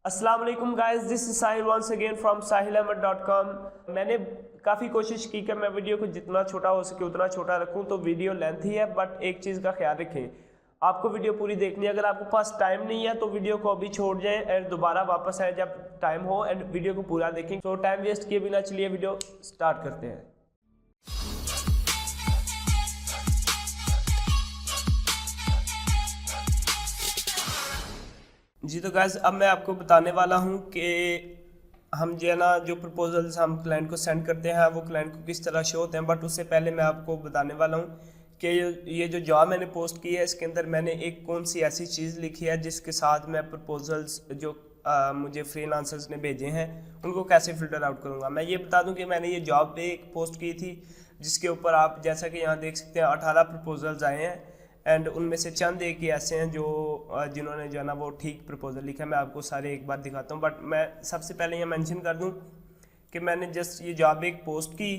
अस्सलाम वालेकुम guys, this is Sahil once again from sahilahmed.com। मैंने काफ़ी कोशिश की कि मैं वीडियो को जितना छोटा हो सके उतना छोटा रखूं, तो वीडियो लेंथ ही है, बट एक चीज़ का ख्याल रखें, आपको वीडियो पूरी देखनी है। अगर आपके पास टाइम नहीं है तो वीडियो को अभी छोड़ जाएं एंड दोबारा वापस आए जब टाइम हो एंड वीडियो को पूरा देखें। तो टाइम वेस्ट किए बिना चलिए वीडियो स्टार्ट करते हैं। जी तो गाइस, अब मैं आपको बताने वाला हूँ कि हम जो है ना, जो प्रपोजल्स हम क्लाइंट को सेंड करते हैं वो क्लाइंट को किस तरह शो होते हैं। बट उससे पहले मैं आपको बताने वाला हूँ कि ये जो जॉब मैंने पोस्ट की है इसके अंदर मैंने एक कौन सी ऐसी चीज़ लिखी है जिसके साथ मैं प्रपोजल्स जो मुझे फ्रीलांसर्स ने भेजे हैं उनको कैसे फ़िल्टर आउट करूँगा। मैं ये बता दूँ कि मैंने ये जॉब पे एक पोस्ट की थी जिसके ऊपर आप जैसा कि यहाँ देख सकते हैं 18 प्रपोजल्स आए हैं एंड उनमें से चंद एक ही ऐसे हैं जो जिन्होंने जो है ना वो ठीक प्रपोजल लिखा है। मैं आपको सारे एक बार दिखाता हूँ, बट मैं सबसे पहले ये मेंशन कर दूँ कि मैंने जस्ट ये जॉब एक पोस्ट की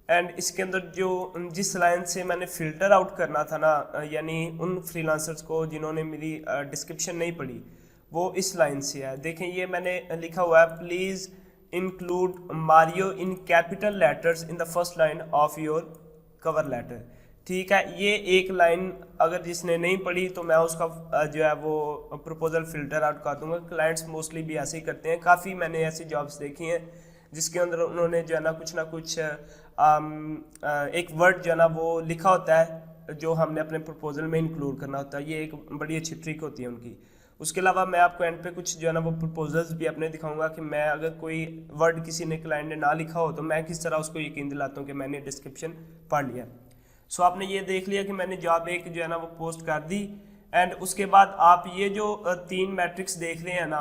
एंड इसके अंदर जो जिस लाइन से मैंने फ़िल्टर आउट करना था ना, यानी उन फ्रीलांसर्स को जिन्होंने मेरी डिस्क्रिप्शन नहीं पढ़ी, वो इस लाइन से है। देखें, ये मैंने लिखा हुआ है, please include Mario in capital letters in the first line of your cover letter. ठीक है, ये एक लाइन अगर जिसने नहीं पढ़ी तो मैं उसका जो है वो प्रपोजल फ़िल्टर आउट कर दूंगा। क्लाइंट्स मोस्टली भी ऐसे ही करते हैं। काफ़ी मैंने ऐसी जॉब्स देखी हैं जिसके अंदर उन्होंने जो है ना कुछ एक वर्ड जो है ना वो लिखा होता है जो हमने अपने प्रपोजल में इंक्लूड करना होता है। ये एक बड़ी अच्छी ट्रिक होती है उनकी। उसके अलावा मैं आपको एंड पे कुछ जो है ना वो प्रपोजल्स भी अपने दिखाऊंगा कि मैं अगर कोई वर्ड किसी ने क्लाइंट ने ना लिखा हो तो मैं किस तरह उसको यकीन दिलाता हूँ कि मैंने डिस्क्रिप्शन पढ़ लिया। सो आपने ये देख लिया कि मैंने जॉब एक जो है ना वो पोस्ट कर दी एंड उसके बाद आप ये जो 3 मैट्रिक्स देख रहे हैं ना,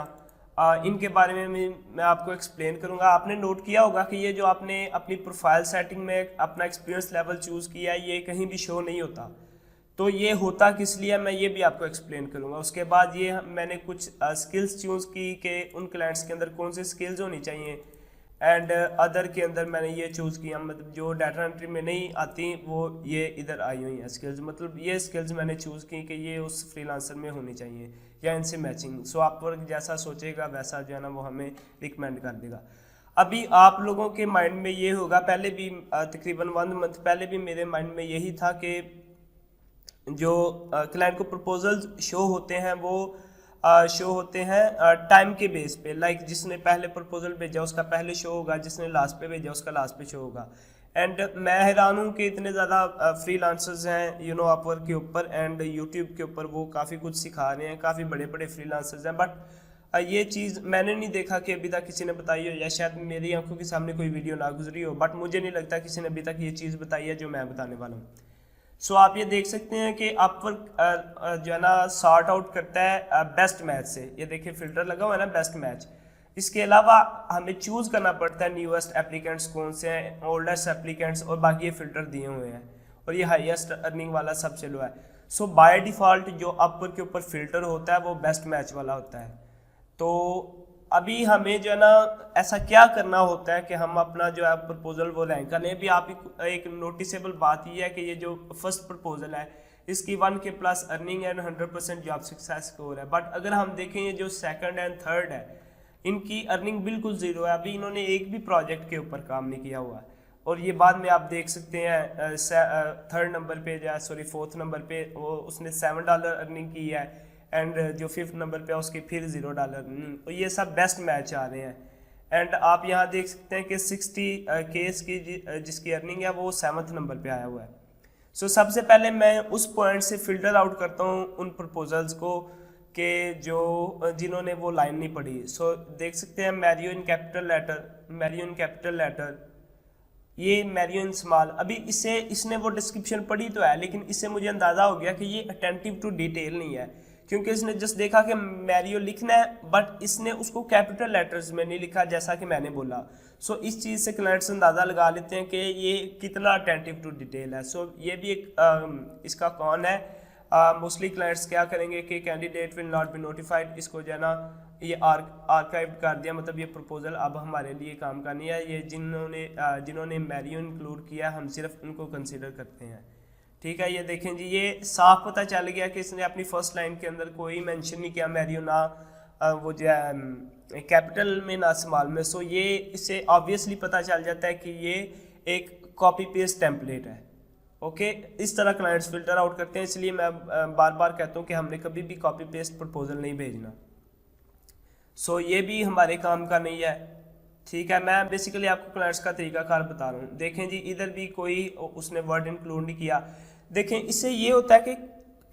इनके बारे में मैं आपको एक्सप्लेन करूंगा। आपने नोट किया होगा कि ये जो आपने अपनी प्रोफाइल सेटिंग में अपना एक्सपीरियंस लेवल चूज़ किया है ये कहीं भी शो नहीं होता। तो ये होता किस लिए मैं ये भी आपको एक्सप्लेन करूंगा। उसके बाद ये मैंने कुछ स्किल्स चूज़ की कि उन क्लाइंट्स के अंदर कौन सी स्किल्स होनी चाहिए एंड अदर के अंदर मैंने ये चूज़ किया, मतलब जो डाटा एंट्री में नहीं आती वो ये इधर आई हुई हैं स्किल्स। मतलब ये स्किल्स मैंने चूज़ की कि ये उस फ्रीलांसर में होनी चाहिए या इनसे मैचिंग। सो आप वर्क जैसा सोचेगा वैसा जो है ना वो हमें रिकमेंड कर देगा। अभी आप लोगों के माइंड में ये होगा, पहले भी तकरीबन 1 मंथ पहले भी मेरे माइंड में यही था कि जो क्लाइंट को प्रपोजल्स शो होते हैं वो शो होते हैं टाइम के बेस पे। लाइक जिसने पहले प्रपोजल भेजा उसका पहले शो होगा, जिसने लास्ट पे भेजा उसका लास्ट पे शो होगा। एंड मैं हैरान हूँ कि इतने ज़्यादा फ्रीलांसर्स हैं अपवर्क के ऊपर एंड यूट्यूब के ऊपर, वो काफ़ी कुछ सिखा रहे हैं, काफ़ी बड़े बड़े फ्रीलांसर्स हैं। बट ये चीज़ मैंने नहीं देखा कि अभी तक किसी ने बताई हो, या शायद मेरी आंखों के सामने कोई वीडियो ना गुजरी हो, बट मुझे नहीं लगता किसी ने अभी तक ये चीज़ बताई है जो मैं बताने वाला हूँ। सो आप ये देख सकते हैं कि अपवर्क जो है ना सॉर्ट आउट करता है बेस्ट मैच से। ये देखिए फिल्टर लगा हुआ है ना, बेस्ट मैच। इसके अलावा हमें चूज़ करना पड़ता है न्यूएस्ट एप्लीकेंट्स कौन से हैं, ओल्डेस्ट एप्लीकेंट्स, और बाकी ये फिल्टर दिए हुए हैं और ये हाईएस्ट अर्निंग वाला सबसे लो है। सो बाय डिफ़ॉल्ट जो अपवर्क के ऊपर फिल्टर होता है वो बेस्ट मैच वाला होता है। तो अभी हमें जो है ना ऐसा क्या करना होता है कि हम अपना जो है प्रपोजल वो रैंक कर लें। अभी आप एक नोटिसेबल बात ये है कि ये जो फर्स्ट प्रपोजल है इसकी 1K plus earning and 100% job success score है। बट अगर हम देखें ये जो सेकंड एंड थर्ड है इनकी अर्निंग बिल्कुल ज़ीरो है। अभी इन्होंने एक भी प्रोजेक्ट के ऊपर काम नहीं किया हुआ है और ये बाद में आप देख सकते हैं थर्ड नंबर पे या फोर्थ नंबर पे वो उसने $7 अर्निंग की है एंड जो 5th नंबर पे है उसके फिर $0। तो ये सब बेस्ट मैच आ रहे हैं। एंड आप यहाँ देख सकते हैं कि 60K की जिसकी अर्निंग है वो 7th नंबर पे आया हुआ है। सो सबसे पहले मैं उस पॉइंट से फिल्टर आउट करता हूँ उन प्रपोजल्स को कि जो जिन्होंने वो लाइन नहीं पढ़ी। सो देख सकते हैं Mario in capital letter, Mario in capital letter, ये मैरियो इन स्मॉल। अभी इसने वो डिस्क्रिप्शन पढ़ी तो है लेकिन इससे मुझे अंदाज़ा हो गया कि ये अटेंटिव टू डिटेल नहीं है, क्योंकि इसने जस्ट देखा कि मैरियो लिखना है बट इसने उसको कैपिटल लेटर्स में नहीं लिखा जैसा कि मैंने बोला। सो इस चीज़ से क्लाइंट्स अंदाज़ा लगा लेते हैं कि ये कितना अटेंटिव टू डिटेल है। सो ये भी एक इसका कौन है। मोस्टली क्लाइंट्स क्या करेंगे कि candidate will not be notified, इसको जो है ना ये आर्काइव कर दिया, मतलब ये प्रपोजल अब हमारे लिए काम का नहीं है। ये जिन्होंने मैरियो इंक्लूड किया हम सिर्फ उनको कंसिडर करते हैं। ठीक है, ये देखें जी, ये साफ पता चल गया कि इसने अपनी फर्स्ट लाइन के अंदर कोई मेंशन नहीं किया मैरियो ना वो जो है कैपिटल में ना स्मॉल में। सो ये इससे ऑब्वियसली पता चल जाता है कि ये एक कॉपी पेस्ट टेम्पलेट है। ओके, इस तरह क्लाइंट्स फिल्टर आउट करते हैं, इसलिए मैं बार बार कहता हूँ कि हमने कभी भी कॉपी पेस्ट प्रपोजल नहीं भेजना। सो ये भी हमारे काम का नहीं है, ठीक है। मैं बेसिकली आपको क्लाइंट्स का तरीकाकार बता रहा हूँ। देखें जी, इधर भी कोई उसने वर्ड इंक्लूड नहीं किया। देखें, इससे ये होता है कि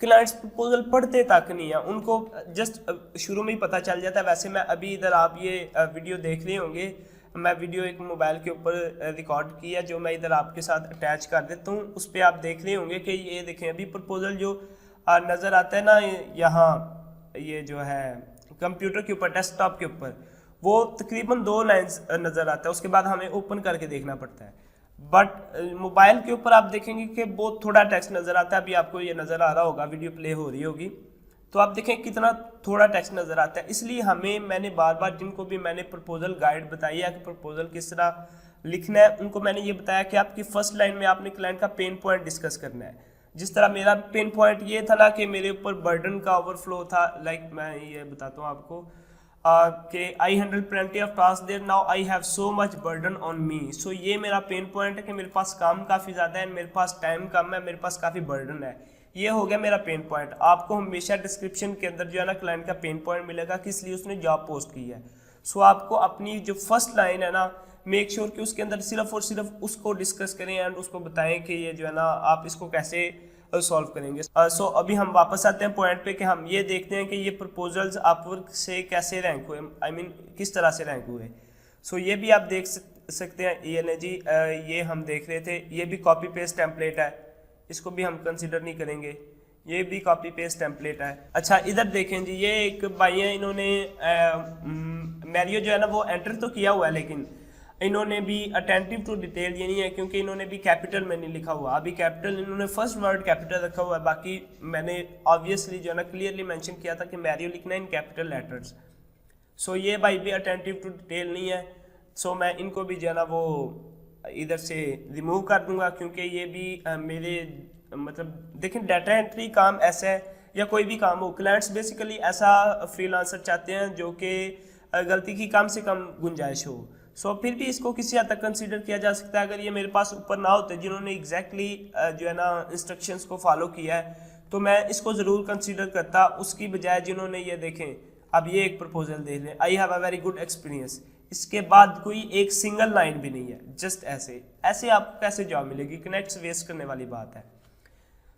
क्लाइंट्स प्रपोजल पढ़ते तक नहीं है, उनको जस्ट शुरू में ही पता चल जाता है। वैसे मैं अभी इधर आप ये वीडियो देख रहे होंगे, मैं वीडियो एक मोबाइल के ऊपर रिकॉर्ड की है जो मैं इधर आपके साथ अटैच कर देता हूँ। उस पर आप देख रहे होंगे कि ये देखें अभी प्रपोजल जो नज़र आता है ना यहाँ, ये जो है कंप्यूटर के ऊपर, डेस्कटॉप के ऊपर, वो तकरीबन 2 लाइन्स नज़र आता है, उसके बाद हमें ओपन करके देखना पड़ता है। बट मोबाइल के ऊपर आप देखेंगे कि बहुत थोड़ा टेक्स्ट नज़र आता है। अभी आपको ये नज़र आ रहा होगा, वीडियो प्ले हो रही होगी, तो आप देखें कितना थोड़ा टेक्स्ट नज़र आता है। इसलिए मैंने बार बार जिनको भी मैंने प्रपोजल गाइड बताई है कि प्रपोजल किस तरह लिखना है, उनको मैंने ये बताया कि आपकी फर्स्ट लाइन में आपने क्लाइंट का पेन पॉइंट डिस्कस करना है। जिस तरह मेरा पेन पॉइंट ये था ना कि मेरे ऊपर बर्डन का ओवरफ्लो था, लाइक मैं ये बताता हूँ आपको कि I handle plenty of task there, now I have so much burden on me. So ये मेरा पेन पॉइंट है कि मेरे पास काम काफ़ी ज़्यादा है, मेरे पास टाइम कम है, मेरे पास काफ़ी बर्डन है। ये हो गया मेरा पेन पॉइंट। आपको हमेशा डिस्क्रिप्शन के अंदर जो है ना क्लाइंट का पेन पॉइंट मिलेगा कि इसलिए उसने जॉब पोस्ट की है। सो आपको अपनी जो फर्स्ट लाइन है ना, मेक श्योर कि उसके अंदर सिर्फ और सिर्फ उसको डिस्कस करें एंड उसको बताएं कि ये जो है ना आप इसको कैसे सॉल्व करेंगे। सो अभी हम वापस आते हैं पॉइंट पे कि हम ये देखते हैं कि ये प्रपोजल्स अपवर्क से कैसे रैंक हुए, आई मीन किस तरह से रैंक हुए। सो ये भी आप देख सकते हैं, ये ने जी ये हम देख रहे थे, ये भी कॉपी पेस्ट टेम्पलेट है, इसको भी हम कंसिडर नहीं करेंगे, ये भी कॉपी पेस्ट टेम्पलेट है। अच्छा, इधर देखें जी, ये एक भाई है, इन्होंने मैरियो जो है ना वो एंटर तो किया हुआ है, लेकिन इन्होंने भी अटेंटिव टू डिटेल ये नहीं है क्योंकि इन्होंने भी कैपिटल में नहीं लिखा हुआ। अभी कैपिटल इन्होंने फर्स्ट वर्ड कैपिटल रखा हुआ है, बाकी मैंने ऑब्वियसली जो है ना क्लियरली मेंशन किया था कि मैरियो लिखना है इन कैपिटल लेटर्स। सो ये भाई भी अटेंटिव टू डिटेल नहीं है। सो मैं इनको भी जो है ना वो इधर से रिमूव कर दूंगा क्योंकि ये भी मेरे मतलब देखें, डाटा एंट्री काम ऐसा है या कोई भी काम हो, क्लाइंट्स बेसिकली ऐसा फ्रीलांसर चाहते हैं जो कि गलती की कम से कम गुंजाइश हो। सो फिर भी इसको किसी हद तक कंसीडर किया जा सकता है। अगर ये मेरे पास ऊपर ना होते जिन्होंने एग्जैक्टली जो है ना इंस्ट्रक्शंस को फॉलो किया है, तो मैं इसको ज़रूर कंसीडर करता, उसकी बजाय जिन्होंने ये देखें, अब ये एक प्रपोजल देख लें, I have a very good experience, इसके बाद कोई एक सिंगल लाइन भी नहीं है, जस्ट ऐसे ऐसे आपको कैसे जॉब मिलेगी? कनेक्ट्स वेस्ट करने वाली बात है।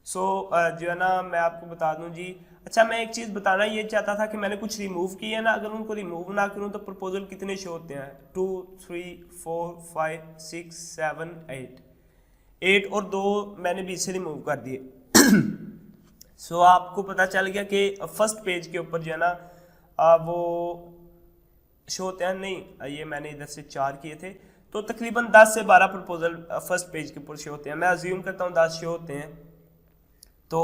सो जो है ना मैं आपको बता दूं जी। अच्छा, मैं एक चीज़ बताना ये चाहता था कि मैंने कुछ रिमूव किए हैं ना, अगर उनको रिमूव ना करूं तो प्रपोजल कितने शो होते हैं? 2 3 4 5 6 7 8 और 2 मैंने बीच से रिमूव कर दिए। सो आपको पता चल गया कि फर्स्ट पेज के ऊपर जो है ना वो शो होते हैं। नहीं, ये मैंने इधर से 4 किए थे, तो तकरीबन 10 से 12 प्रपोजल फर्स्ट पेज के ऊपर शो होते हैं। मैं अज्यूम करता हूँ 10 शो होते हैं, तो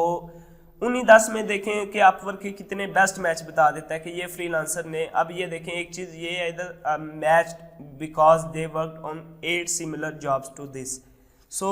उन्हीं 10 में देखें कि अपवर्क के कितने बेस्ट मैच बता देता है कि ये फ्रीलांसर ने। अब ये देखें, एक चीज़ ये है इधर, match because they worked on 8 similar jobs to this. So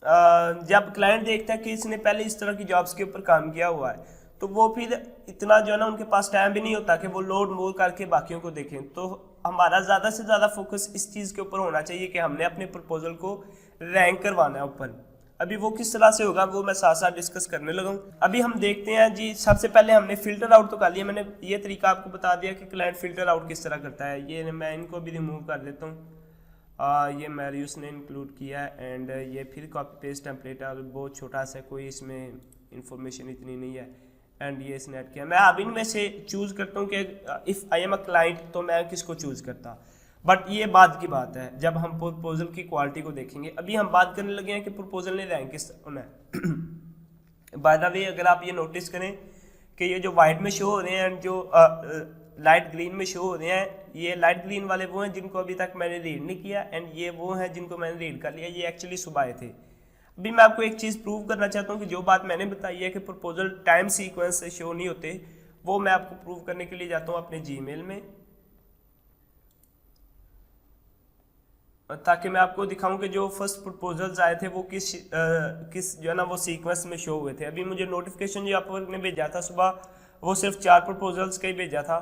जब क्लाइंट देखता है कि इसने पहले इस तरह की जॉब्स के ऊपर काम किया हुआ है, तो वो फिर इतना जो है ना उनके पास टाइम भी नहीं होता कि वो लोड मोर करके बाकियों को देखें। तो हमारा ज़्यादा से ज़्यादा फोकस इस चीज़ के ऊपर होना चाहिए कि हमने अपने प्रपोजल को रैंक करवाना है ऊपर। अभी वो किस तरह से होगा वो मैं साथ साथ डिस्कस करने लगा हूँ। अभी हम देखते हैं जी, सबसे पहले हमने फिल्टर आउट तो कर लिया, मैंने ये तरीका आपको बता दिया कि क्लाइंट फिल्टर आउट किस तरह करता है। ये मैं इनको भी रिमूव कर देता हूँ, ये मैरियस ने इंक्लूड किया है एंड ये फिर कॉपी पेस्ट टेम्पलेट है, बहुत छोटा सा, कोई इसमें इंफॉर्मेशन इतनी नहीं है, एंड ये इसने ऐड किया। मैं अब इनमें से चूज़ करता हूँ कि if I am a client तो मैं किसको चूज़ करता, बट ये बाद की बात है जब हम प्रपोजल की क्वालिटी को देखेंगे। अभी हम बात करने लगे हैं कि प्रपोजल ने रैंक किस होना है। बाय द वे, अगर आप ये नोटिस करें कि ये जो वाइट में शो हो रहे हैं एंड जो लाइट ग्रीन में शो हो रहे हैं, ये लाइट ग्रीन वाले वो हैं जिनको अभी तक मैंने रीड नहीं किया, एंड ये वो हैं जिनको मैंने रीड कर लिया। ये एक्चुअली सुबह आए थे। अभी मैं आपको एक चीज़ प्रूव करना चाहता हूँ कि जो बात मैंने बताई है कि प्रपोजल टाइम सीक्वेंस से शो नहीं होते, वो मैं आपको प्रूव करने के लिए जाता हूँ अपने जीमेल में, ताकि मैं आपको दिखाऊं कि जो फर्स्ट प्रपोजल्स आए थे वो किस जो है ना वो सीक्वेंस में शो हुए थे। अभी मुझे नोटिफिकेशन जो आपने भेजा था सुबह वो सिर्फ 4 प्रपोजल्स का ही भेजा था।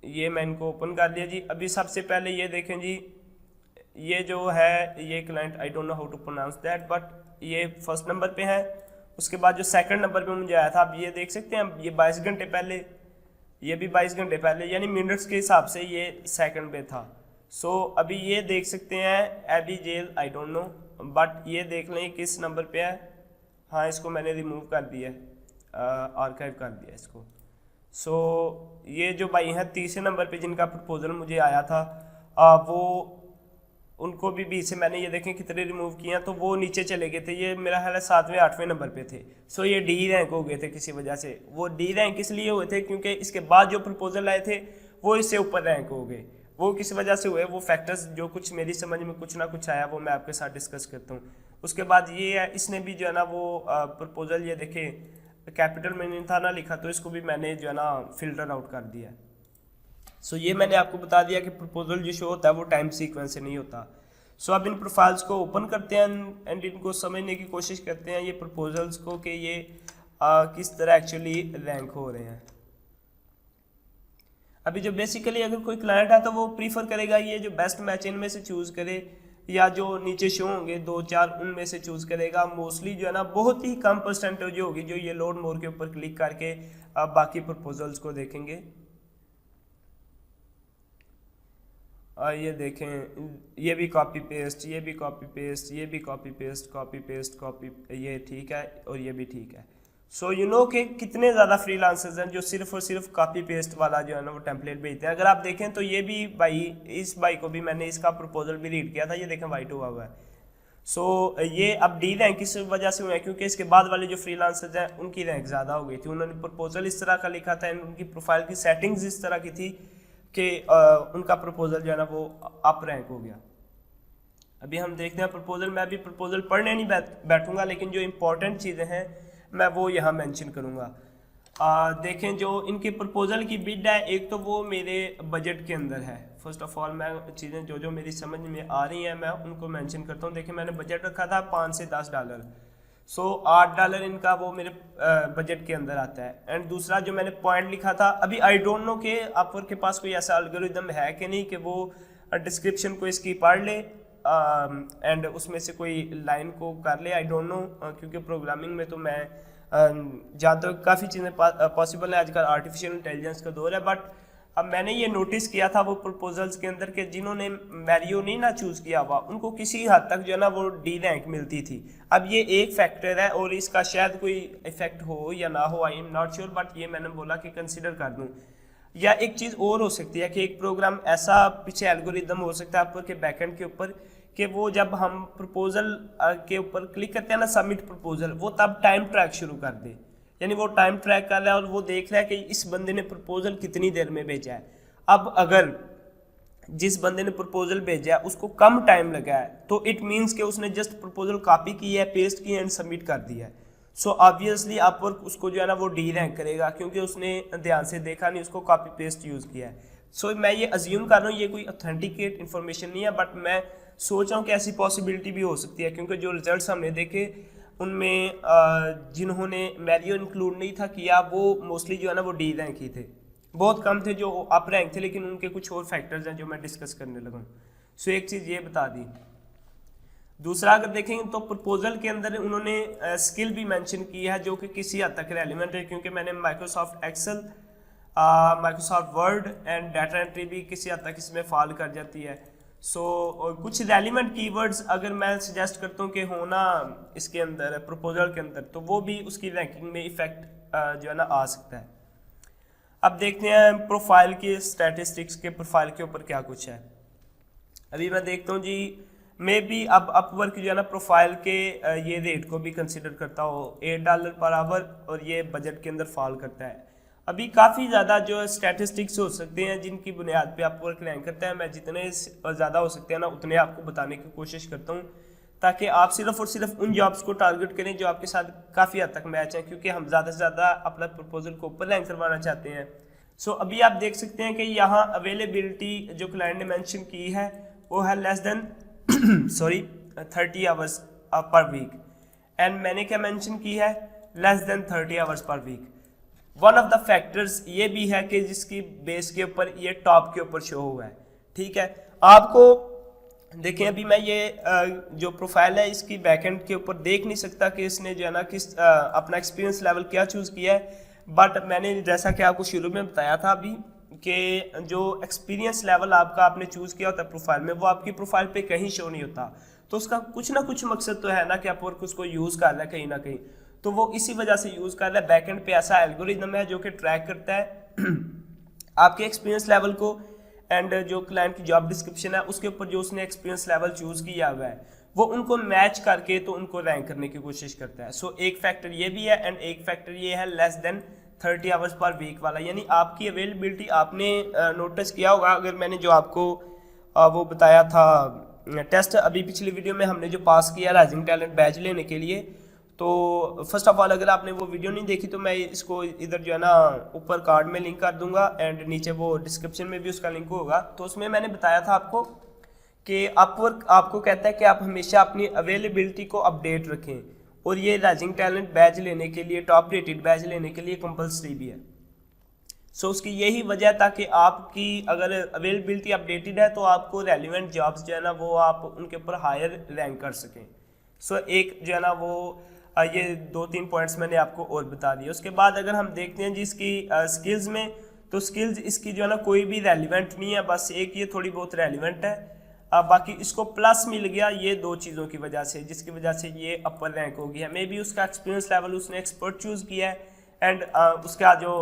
ये मैं इनको ओपन कर दिया जी। अभी सबसे पहले ये देखें जी, ये जो है ये client, I don't know how to pronounce that, but ये फर्स्ट नंबर पे है। उसके बाद जो सेकंड नंबर पे मुझे आया था, आप ये देख सकते हैं, ये 22 घंटे पहले, ये भी 22 घंटे पहले, यानी मिनट्स के हिसाब से ये सेकंड पे था। सो अभी ये देख सकते हैं एबी जेल, आई डोंट नो, बट ये देख लें किस नंबर पे है। हाँ, इसको मैंने रिमूव कर दिया, आर्काइव कर दिया इसको। सो ये जो भाई हैं तीसरे नंबर पे जिनका प्रपोजल मुझे आया था, वो उनको भी बीच से मैंने ये देखें कितने रिमूव किए हैं, तो वो नीचे चले गए थे। ये मेरा ख्याल है 7वें 8वें नंबर पे थे। सो ये डी रैंक हो गए थे किसी वजह से। वो डी रैंक इसलिए हुए थे क्योंकि इसके बाद जो प्रपोजल आए थे वो इससे ऊपर रैंक हो गए। वो किस वजह से हुए, वो फैक्टर्स जो कुछ मेरी समझ में कुछ ना कुछ आया, वो मैं आपके साथ डिस्कस करता हूँ। उसके बाद ये है, इसने भी जो है ना वो प्रपोजल, ये देखें कैपिटल में नहीं था ना लिखा, तो इसको भी मैंने जो है ना फिल्टर आउट कर दिया। सो ये मैंने आपको बता दिया कि प्रपोजल जो शो होता है वो टाइम सीक्वेंस से नहीं होता। सो अब इन प्रोफाइल्स को ओपन करते हैं एंड इनको समझने की कोशिश करते हैं, ये प्रपोजल्स को, कि ये किस तरह एक्चुअली रैंक हो रहे हैं। अभी जो बेसिकली अगर कोई क्लाइंट है तो वो प्रीफर करेगा ये जो बेस्ट मैच इनमें से चूज करे, या जो नीचे शो होंगे 2-4 उनमें से चूज करेगा। मोस्टली जो है ना बहुत ही कम परसेंटेज होगी जो ये लोड मोर के ऊपर क्लिक करके बाकी प्रपोजल्स को देखेंगे। ये देखें, ये भी कॉपी पेस्ट, ये भी कॉपी पेस्ट, ये भी copy paste, copy paste, copy, ये ठीक है और ये भी ठीक है। सो यू नो कि कितने ज़्यादा फ्रीलांसर्स हैं जो सिर्फ और सिर्फ कॉपी पेस्ट वाला जो है ना वो टेम्पलेट भेजते हैं। अगर आप देखें तो ये भी भाई, इस भाई को भी मैंने इसका प्रपोजल भी रीड किया था, ये देखें वाइट हुआ हुआ है। सो ये अब डी रैंक किस वजह से हुआ है, क्योंकि इसके बाद वाले जो फ्रीलांसर्स हैं उनकी रैंक ज़्यादा हो गई थी। उन्होंने प्रपोजल इस तरह का लिखा था, उनकी प्रोफाइल की सेटिंग्स इस तरह की थी कि उनका प्रपोजल जो है ना वो अप रैंक हो गया। अभी हम देखते हैं प्रपोजल, मैं अभी प्रपोजल पढ़ने नहीं बैठूंगा, लेकिन जो इम्पोर्टेंट चीज़ें हैं मैं वो यहाँ मेंशन करूँगा। देखें जो इनके प्रपोजल की बिड है, एक तो वो मेरे बजट के अंदर है। फर्स्ट ऑफ ऑल मैं चीज़ें जो मेरी समझ में आ रही हैं मैं उनको मेंशन करता हूँ। देखिए मैंने बजट रखा था $5 से $10। सो $8 इनका वो मेरे बजट के अंदर आता है। एंड दूसरा जो मैंने पॉइंट लिखा था, अभी आई डोंट नो कि अपवर्क के पास कोई ऐसा एल्गोरिदम है कि नहीं कि वो डिस्क्रिप्शन को इसकी पढ़ ले एंड उसमें से कोई लाइन को कर ले। आई डोंट नो, क्योंकि प्रोग्रामिंग में तो मैं जहाँ तक काफ़ी चीज़ें पॉसिबल है, आजकल आर्टिफिशियल इंटेलिजेंस का दौर है। बट अब मैंने ये नोटिस किया था वो प्रपोजल्स के अंदर कि जिन्होंने मैरियो नहीं ना चूज़ किया हुआ उनको किसी हद तक जो है ना वो डी रैंक मिलती थी। अब ये एक फैक्टर है और इसका शायद कोई इफेक्ट हो या ना हो, I am not sure, but ये मैंने बोला कि कंसिडर कर दूँ। या एक चीज़ और हो सकती है कि एक प्रोग्राम ऐसा पीछे एल्गोरिदम हो सकता है आपके बैकएंड के ऊपर कि वो जब हम प्रपोजल के ऊपर क्लिक करते हैं ना सबमिट प्रपोजल, वो तब टाइम ट्रैक शुरू कर दे। यानी वो टाइम ट्रैक कर रहा है और वो देख रहा है कि इस बंदे ने प्रपोजल कितनी देर में भेजा है। अब अगर जिस बंदे ने प्रपोजल भेजा है उसको कम टाइम लगा है तो इट मीन्स कि उसने जस्ट प्रपोजल कॉपी की है, पेस्ट की है एंड सबमिट कर दिया है। सो ऑब्वियसली अपवर्क उसको जो है ना वो डी रैंक करेगा क्योंकि उसने ध्यान से देखा नहीं, उसको कॉपी पेस्ट यूज़ किया है। सो मैं ये अज्यूम कर रहा हूँ, ये कोई ऑथेंटिकेट इन्फॉर्मेशन नहीं है, बट मैं सोच रहा हूँ कि ऐसी पॉसिबिलिटी भी हो सकती है क्योंकि जो रिजल्ट्स हमने देखे उनमें जिन्होंने मैरियो इंक्लूड नहीं था किया वो मोस्टली जो है ना वो डी रैंक ही थे। बहुत कम थे जो अप रैंक थे, लेकिन उनके कुछ और फैक्टर्स हैं जो मैं डिस्कस करने लगा हूँ। सो एक चीज़ ये बता दी। दूसरा अगर देखेंगे तो प्रपोजल के अंदर उन्होंने स्किल भी मेंशन की है जो कि किसी हद तक रेलिवेंट है, क्योंकि मैंने Microsoft Excel, Microsoft Word and data entry भी किसी हद तक इसमें फॉल कर जाती है। सो कुछ रेलिवेंट कीवर्ड्स अगर मैं सजेस्ट करता हूँ कि होना इसके अंदर प्रपोजल के अंदर, तो वो भी उसकी रैंकिंग में इफेक्ट जो है ना आ सकता है। अब देखते हैं प्रोफाइल की स्टैटिस्टिक्स के प्रोफाइल के ऊपर क्या कुछ है। अभी मैं देखता हूँ जी, मे बी अब अपवर्क जो है ना प्रोफाइल के ये रेट को भी कंसिडर करता हो $8 पर आवर, और ये बजट के अंदर फॉल करता है। अभी काफ़ी ज़्यादा जो स्टैटिस्टिक्स हो सकते हैं जिनकी बुनियाद पे अपवर्क रैंक करता है। मैं जितने ज़्यादा हो सकते हैं ना उतने आपको बताने की कोशिश करता हूँ ताकि आप सिर्फ और सिर्फ उन जॉब्स को टारगेट करें जो आपके साथ काफ़ी हद तक मैच है, क्योंकि हम ज़्यादा से ज़्यादा अपना प्रपोजल को ऊपर रैंक करवाना चाहते हैं। सो अभी आप देख सकते हैं कि यहाँ अवेलेबिलिटी जो क्लाइंट ने मेंशन की है वो है less than 30 hours per week. And मैंने क्या मेंशन की है less than 30 hours per week. One of the factors ये भी है कि जिसकी बेस के ऊपर ये टॉप के ऊपर शो हुआ है। ठीक है, आपको देखें अभी मैं ये जो प्रोफाइल है इसकी बैकएंड के ऊपर देख नहीं सकता कि इसने जो है ना किस अपना एक्सपीरियंस लेवल क्या चूज़ किया है, बट मैंने जैसा कि आपको शुरू में बताया था अभी कि जो एक्सपीरियंस लेवल आपका आपने चूज़ किया होता है प्रोफाइल में, वो आपकी प्रोफाइल पे कहीं शो नहीं होता। तो उसका कुछ ना कुछ मकसद तो है ना कि अपवर्क उसको यूज़ कर रहा है कहीं ना कहीं, तो वो इसी वजह से यूज़ कर रहा है। बैकएंड पे ऐसा एल्गोरिदम है जो कि ट्रैक करता है आपके एक्सपीरियंस लेवल को, एंड जो क्लाइंट की जॉब डिस्क्रिप्शन है उसके ऊपर जो उसने एक्सपीरियंस लेवल चूज़ किया हुआ है वो उनको मैच करके तो उनको रैंक करने की कोशिश करता है। सो एक फैक्टर ये भी है, एंड एक फैक्टर ये है less than 30 hours per week वाला, यानी आपकी अवेलेबिलिटी आपने नोटिस किया होगा। अगर मैंने जो आपको वो बताया था टेस्ट अभी पिछली वीडियो में हमने जो पास किया राइजिंग टैलेंट बैच लेने के लिए, तो फर्स्ट ऑफ ऑल अगर आपने वो वीडियो नहीं देखी तो मैं इसको इधर जो है ना ऊपर कार्ड में लिंक कर दूंगा, एंड नीचे वो डिस्क्रिप्शन में भी उसका लिंक होगा। तो उसमें मैंने बताया था आपको कि अपवर्क आपको कहता है कि आप हमेशा अपनी अवेलेबिलिटी को अपडेट रखें, और ये राइजिंग टैलेंट बैच लेने के लिए, टॉप रेटेड बैच लेने के लिए कंपलसरी भी है। सो उसकी यही वजह है ताकि आपकी अगर अवेलेबिलिटी अपडेटेड है तो आपको रेलिवेंट जॉब्स जो है ना वो आप उनके ऊपर हायर रैंक कर सकें। सो एक जो है ना वो ये 2-3 पॉइंट्स मैंने आपको और बता दिए। उसके बाद अगर हम देखते हैं जिसकी स्किल्स में, तो स्किल्स इसकी जो है ना कोई भी रेलिवेंट नहीं है, बस एक ये थोड़ी बहुत रेलिवेंट है। बाकी इसको प्लस मिल गया ये 2 चीज़ों की वजह से, जिसकी वजह से ये अपर रैंक हो गया। मे बी उसका एक्सपीरियंस लेवल उसने एक्सपर्ट चूज़ किया है, एंड उसका जो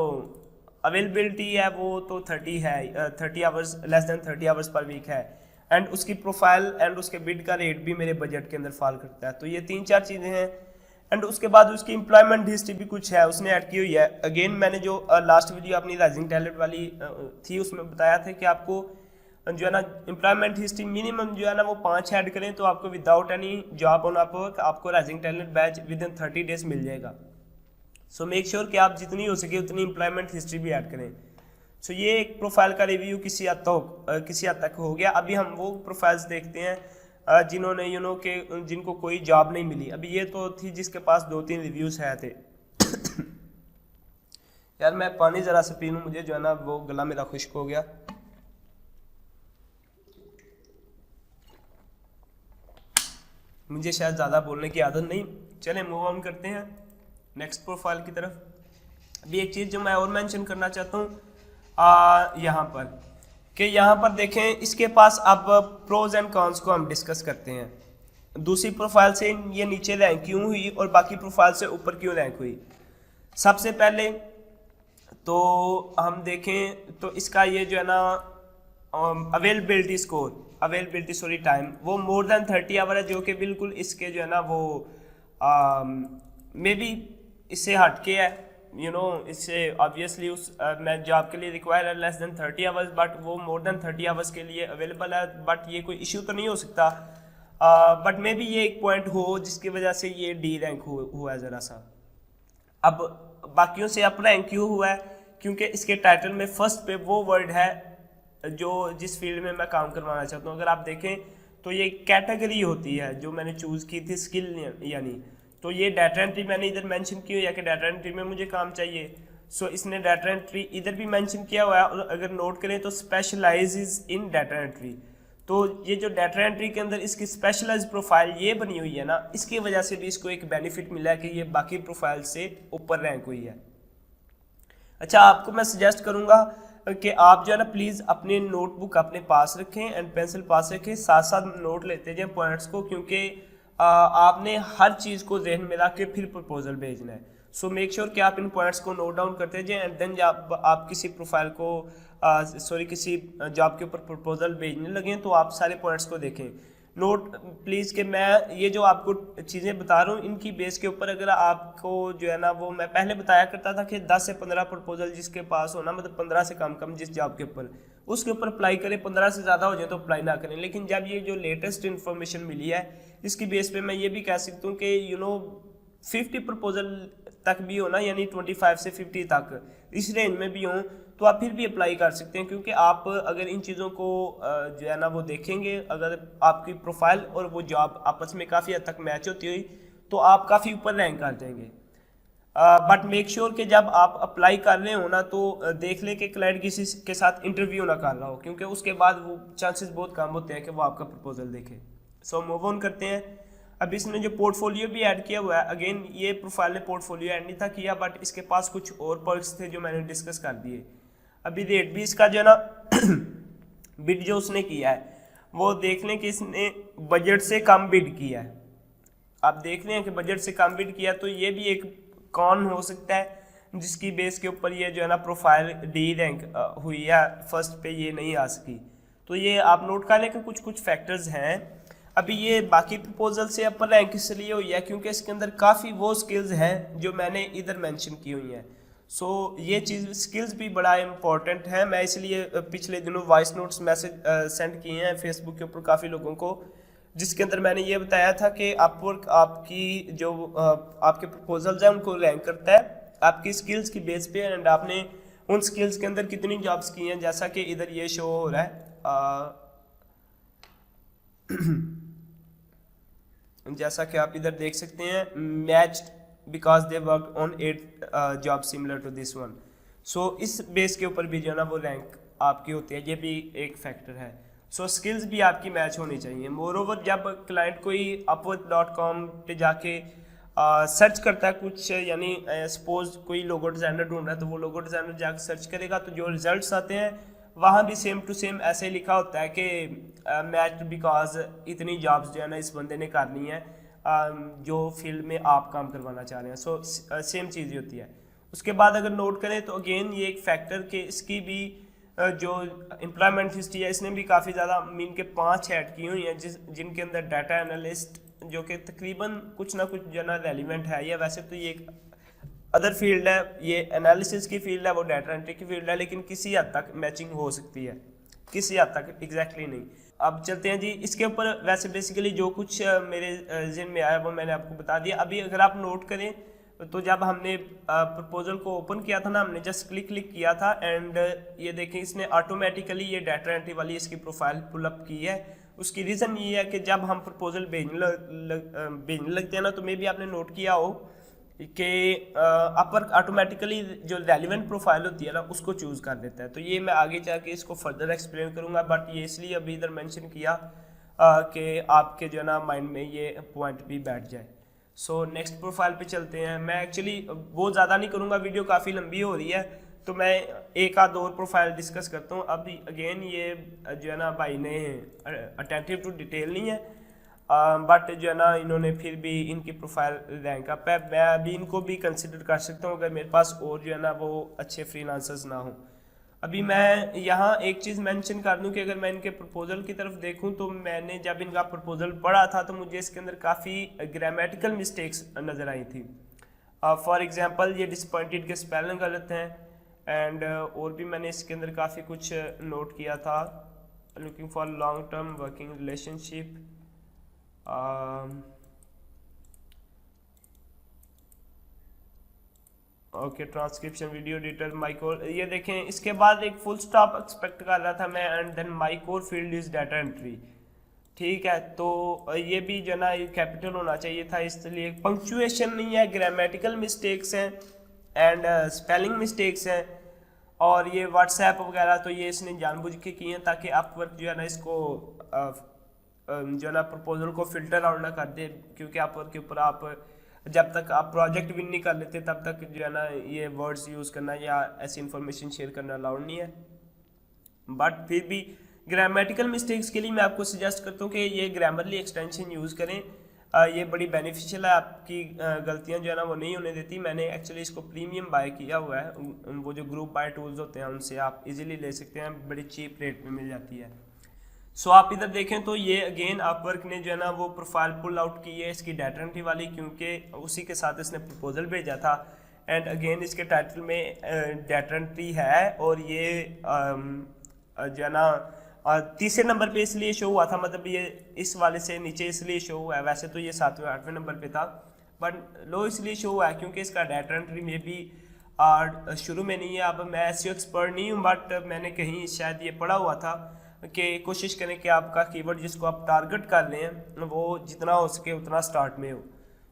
अवेलेबिलिटी है वो तो 30 है, 30 hours less than 30 hours per week है, एंड उसकी प्रोफाइल एंड उसके बिड का रेट भी मेरे बजट के अंदर फॉल करता है। तो ये 3-4 चीज़ें हैं, एंड उसके बाद उसकी एम्प्लॉयमेंट हिस्ट्री भी कुछ है उसने ऐड की हुई है। अगेन मैंने जो लास्ट वीडियो अपनी राइजिंग टैलेंट वाली थी उसमें बताया था कि आपको जो है ना एम्प्लॉयमेंट हिस्ट्री मिनिमम जो है ना वो 5 ऐड करें तो आपको without any job on Upwork आपको rising talent badge within 30 days मिल जाएगा। सो मेक श्योर कि आप जितनी हो सके उतनी एम्प्लॉयमेंट हिस्ट्री भी ऐड करें। सो ये एक प्रोफाइल का रिव्यू किसी हद तक हो गया। अभी हम वो प्रोफाइल्स देखते हैं जिन्होंने के जिनको कोई जॉब नहीं मिली। अभी ये तो थी जिसके पास 2-3 रिव्यूज़ है थे। यार मैं पानी ज़रा से पी लूँ, मुझे जो है ना वो गला मेरा खुश्क हो गया। मुझे शायद ज़्यादा बोलने की आदत नहीं। चलें मूव ऑन करते हैं नेक्स्ट प्रोफाइल की तरफ। अभी एक चीज़ जो मैं और मेंशन करना चाहता हूँ यहाँ पर, कि यहाँ पर देखें इसके पास अब प्रोज एंड कॉन्स को हम डिस्कस करते हैं। दूसरी प्रोफाइल से ये नीचे रैंक क्यों हुई और बाकी प्रोफाइल से ऊपर क्यों रैंक हुई। सबसे पहले तो हम देखें तो इसका ये जो है ना अवेलेबिलिटी टाइम वो मोर देन 30 आवर है, जो कि बिल्कुल इसके जो है ना वो मे बी इससे हटके है। इससे ऑब्वियसली उस मैं जॉब के लिए रिक्वायर है लेस देन 30 आवर्स, बट वो मोर देन 30 आवर्स के लिए अवेलेबल है। बट ये कोई इश्यू तो नहीं हो सकता, बट मे बी ये एक पॉइंट हो जिसकी वजह से ये डी रैंक हुआ है ज़रा सा। अब बाकियों से अप रैंक क्यों हुआ है, क्योंकि इसके टाइटल में फर्स्ट पे वो वर्ड है जो जिस फील्ड में मैं काम करवाना चाहता हूँ। अगर आप देखें तो ये कैटेगरी होती है जो मैंने चूज़ की थी स्किल, यानी तो ये डाटा एंट्री मैंने इधर मेंशन की हुई है कि डाटा एंट्री में मुझे काम चाहिए। सो इसने डाटा एंट्री इधर भी मेंशन किया हुआ है, और अगर नोट करें तो स्पेशलाइज इन डाटा एंट्री। तो ये जो डाटा एंट्री के अंदर इसकी स्पेशलाइज प्रोफाइल ये बनी हुई है ना, इसकी वजह से भी इसको एक बेनिफिट मिला है कि ये बाकी प्रोफाइल से ऊपर रैंक हुई है। अच्छा, आपको मैं सजेस्ट करूँगा कि आप जो है ना प्लीज़ अपने नोटबुक अपने पास रखें एंड पेंसिल पास रखें, साथ साथ नोट लेते जाएं पॉइंट्स को, क्योंकि आपने हर चीज़ को जहन में रख के फिर प्रपोजल भेजना है। सो मेक श्योर कि आप इन पॉइंट्स को नोट डाउन करते जाएं, एंड देन जब आप किसी प्रोफाइल को किसी जॉब के ऊपर प्रपोजल भेजने लगें तो आप सारे पॉइंट्स को देखें। नोट प्लीज़ कि मैं ये जो आपको चीज़ें बता रहा हूँ इनकी बेस के ऊपर अगर आपको जो है ना वो मैं पहले बताया करता था कि 10 से 15 प्रपोजल जिसके पास हो ना, मतलब 15 से कम जिस जॉब के ऊपर उसके ऊपर अप्लाई करें, 15 से ज़्यादा हो जाए तो अप्लाई ना करें। लेकिन जब ये जो लेटेस्ट इन्फॉर्मेशन मिली है इसकी बेस पे मैं ये भी कह सकता हूँ कि 50 प्रपोजल तक भी हो ना, यानी 25 से 50 तक इस रेंज में भी हों तो आप फिर भी अप्लाई कर सकते हैं, क्योंकि आप अगर इन चीज़ों को जो है ना वो देखेंगे, अगर आपकी प्रोफाइल और वो जॉब आपस में काफ़ी हद तक मैच होती हुई तो आप काफ़ी ऊपर रैंक कर जाएंगे। बट मेक श्योर कि जब आप अप्लाई कर रहे हो ना तो देख ले कि क्लाइंट किसी के साथ इंटरव्यू ना कर रहा हो, क्योंकि उसके बाद वो चांसेस बहुत कम होते हैं कि वो आपका प्रपोजल देखे। सो मूव ऑन करते हैं। अब इसने जो पोर्टफोलियो भी ऐड किया हुआ है, अगेन ये प्रोफाइल ने पोर्टफोलियो ऐड नहीं था किया, बट इसके पास कुछ और पर्क्स थे जो मैंने डिस्कस कर दिए। अभी रेट भी इसका जो है ना बिड जो उसने किया है वो देख लें कि इसने बजट से कम बिड किया है। आप देख रहे हैं कि बजट से कम बिड किया, तो ये भी एक कौन हो सकता है जिसकी बेस के ऊपर ये जो है ना प्रोफाइल डी रैंक हुई है, फर्स्ट पे ये नहीं आ सकी। तो ये आप नोट कर लें कि कुछ कुछ फैक्टर्स हैं। अभी ये बाकी प्रपोजल से अपर रैंक इसलिए हुई है क्योंकि इसके अंदर काफ़ी वो स्किल्स हैं जो मैंने इधर मेंशन की हुई हैं। सो ये चीज़ स्किल्स भी बड़ा इंपॉर्टेंट है। मैं इसलिए पिछले दिनों वॉइस नोट्स मैसेज सेंड किए हैं फेसबुक के ऊपर काफ़ी लोगों को, जिसके अंदर मैंने ये बताया था कि अपवर्क आपकी जो आपके प्रपोजल्स हैं उनको रैंक करता है आपकी स्किल्स की बेस पे, एंड आपने उन स्किल्स के अंदर कितनी जॉब्स की हैं, जैसा कि इधर ये शो हो रहा है। जैसा कि आप इधर देख सकते हैं, matched because they work on 8 job similar to this one. So इस बेस के ऊपर भी जो है ना वो रैंक आपकी होती है, ये भी एक फैक्टर है। सो स्किल्स भी आपकी मैच होनी चाहिए। मोर ओवर जब क्लाइंट कोई upwork.com पे जाके सर्च करता है कुछ, यानी सपोज कोई लोगो डिज़ाइनर ढूंढ रहा है तो वो लोगो डिज़ाइनर जाकर सर्च करेगा, तो जो रिजल्ट्स आते हैं वहाँ भी सेम टू सेम ऐसे लिखा होता है कि मैच बिकॉज इतनी जॉब्स जो है ना इस बंदे ने करनी है जो फील्ड में आप काम करवाना चाह रहे हैं। सो सेम चीज़ ही होती है। उसके बाद अगर नोट करें तो अगेन ये एक फैक्टर कि इसकी भी जो एम्प्लॉयमेंट हिस्ट्री है इसने भी काफ़ी ज़्यादा मीन के 5 ऐड की हुई हैं, जिनके अंदर डाटा एनालिस्ट जो कि तकरीबन कुछ ना कुछ जो ना रेलिवेंट है, या वैसे तो ये एक अदर फील्ड है, ये एनालिसिस की फील्ड है, वो डाटा एंट्री की फील्ड है, लेकिन किसी हद तक मैचिंग हो सकती है, किसी हद तक एग्जैक्टली नहीं। अब चलते हैं जी इसके ऊपर। वैसे बेसिकली जो कुछ मेरे ज़हन में आया वो मैंने आपको बता दिया। अभी अगर आप नोट करें तो जब हमने प्रपोजल को ओपन किया था ना, हमने जस्ट क्लिक किया था एंड ये देखें इसने ऑटोमेटिकली ये डाटा एंट्री वाली इसकी प्रोफाइल पुल अप की है। उसकी रीज़न ये है कि जब हम प्रपोजल भेजने लगते हैं ना, तो मे भी आपने नोट किया हो कि अपर ऑटोमेटिकली जो रेलिवेंट प्रोफाइल होती है ना उसको चूज़ कर देता है। तो ये मैं आगे जाके इसको फर्दर एक्सप्लेन करूँगा, बट ये इसलिए अभी इधर मेंशन किया कि आपके जो ना माइंड में ये पॉइंट भी बैठ जाए। सो नेक्स्ट प्रोफाइल पे चलते हैं। मैं एक्चुअली वो ज़्यादा नहीं करूँगा, वीडियो काफ़ी लंबी हो रही है, तो मैं एक आध और प्रोफाइल डिस्कस करता हूँ। अभी अगेन ये जो है ना भाई ने अटेंटिव टू डिटेल नहीं है, बट जो है ना इन्होंने फिर भी इनकी प्रोफाइल रैंक अप है। मैं अभी इनको भी कंसिडर कर सकता हूँ अगर मेरे पास और जो है ना वो अच्छे फ्रीलांसर्स ना हो। अभी मैं यहाँ एक चीज़ मेंशन कर दूँ कि अगर मैं इनके प्रपोजल की तरफ देखूँ तो मैंने जब इनका प्रपोजल पढ़ा था तो मुझे इसके अंदर काफ़ी ग्रामेटिकल मिस्टेक्स नज़र आई थी। फॉर एग्जांपल ये डिसपॉइंटेड के स्पेलिंग गलत हैं, एंड और भी मैंने इसके अंदर काफ़ी कुछ नोट किया था। Looking for long term working relationship, okay, transcription video editor, my core. ये देखें इसके बाद एक फुल स्टॉप एक्सपेक्ट कर रहा था मैं, and then my core field is data entry. ठीक है, तो ये भी जो ना कैपिटल होना चाहिए था, इसलिए पंक्चुएशन नहीं है, ग्रामेटिकल मिस्टेक्स हैं एंड स्पेलिंग मिस्टेक्स हैं। और ये व्हाट्सएप वगैरह तो ये इसने जानबूझ के किए हैं ताकि अपवर्क जो है ना इसको जो है ना प्रपोजल को फिल्टर आउट ना कर दे, क्योंकि अपवर्क के ऊपर आप जब तक आप प्रोजेक्ट विन नहीं कर लेते तब तक जो है ना ये वर्ड्स यूज़ करना या ऐसी इन्फॉर्मेशन शेयर करना अलाउड नहीं है। बट फिर भी ग्रामेटिकल मिस्टेक्स के लिए मैं आपको सजेस्ट करता हूँ कि ये ग्रामरली एक्सटेंशन यूज़ करें, ये बड़ी बेनिफिशियल है, आपकी गलतियाँ जो है ना वो नहीं होने देती। मैंने एक्चुअली इसको प्रीमियम बाय किया हुआ है, वो जो ग्रुप बाय टूल्स होते हैं उनसे आप इजीली ले सकते हैं, बड़ी चीप रेट में मिल जाती है। सो आप इधर देखें तो ये अगेन अपवर्क ने जो है ना वो प्रोफाइल पुल आउट की है इसकी डाटा एंट्री वाली, क्योंकि उसी के साथ इसने प्रपोजल भेजा था। एंड अगेन इसके टाइटल में डाटा एंट्री है, और ये जो है ना तीसरे नंबर पे इसलिए शो हुआ था, मतलब ये इस वाले से नीचे इसलिए शो हुआ है। वैसे तो ये 7वें 8वें नंबर पे था, बट लो इसलिए शो हुआ है क्योंकि इसका डाटा एंट्री में भी शुरू में नहीं है। अब मैं एसईओ एक्सपर्ट नहीं हूँ, बट मैंने कहीं शायद ये पढ़ा हुआ था कि कोशिश करें कि आपका कीवर्ड जिसको आप टारगेट कर रहे हैं वो जितना हो सके उतना स्टार्ट में हो।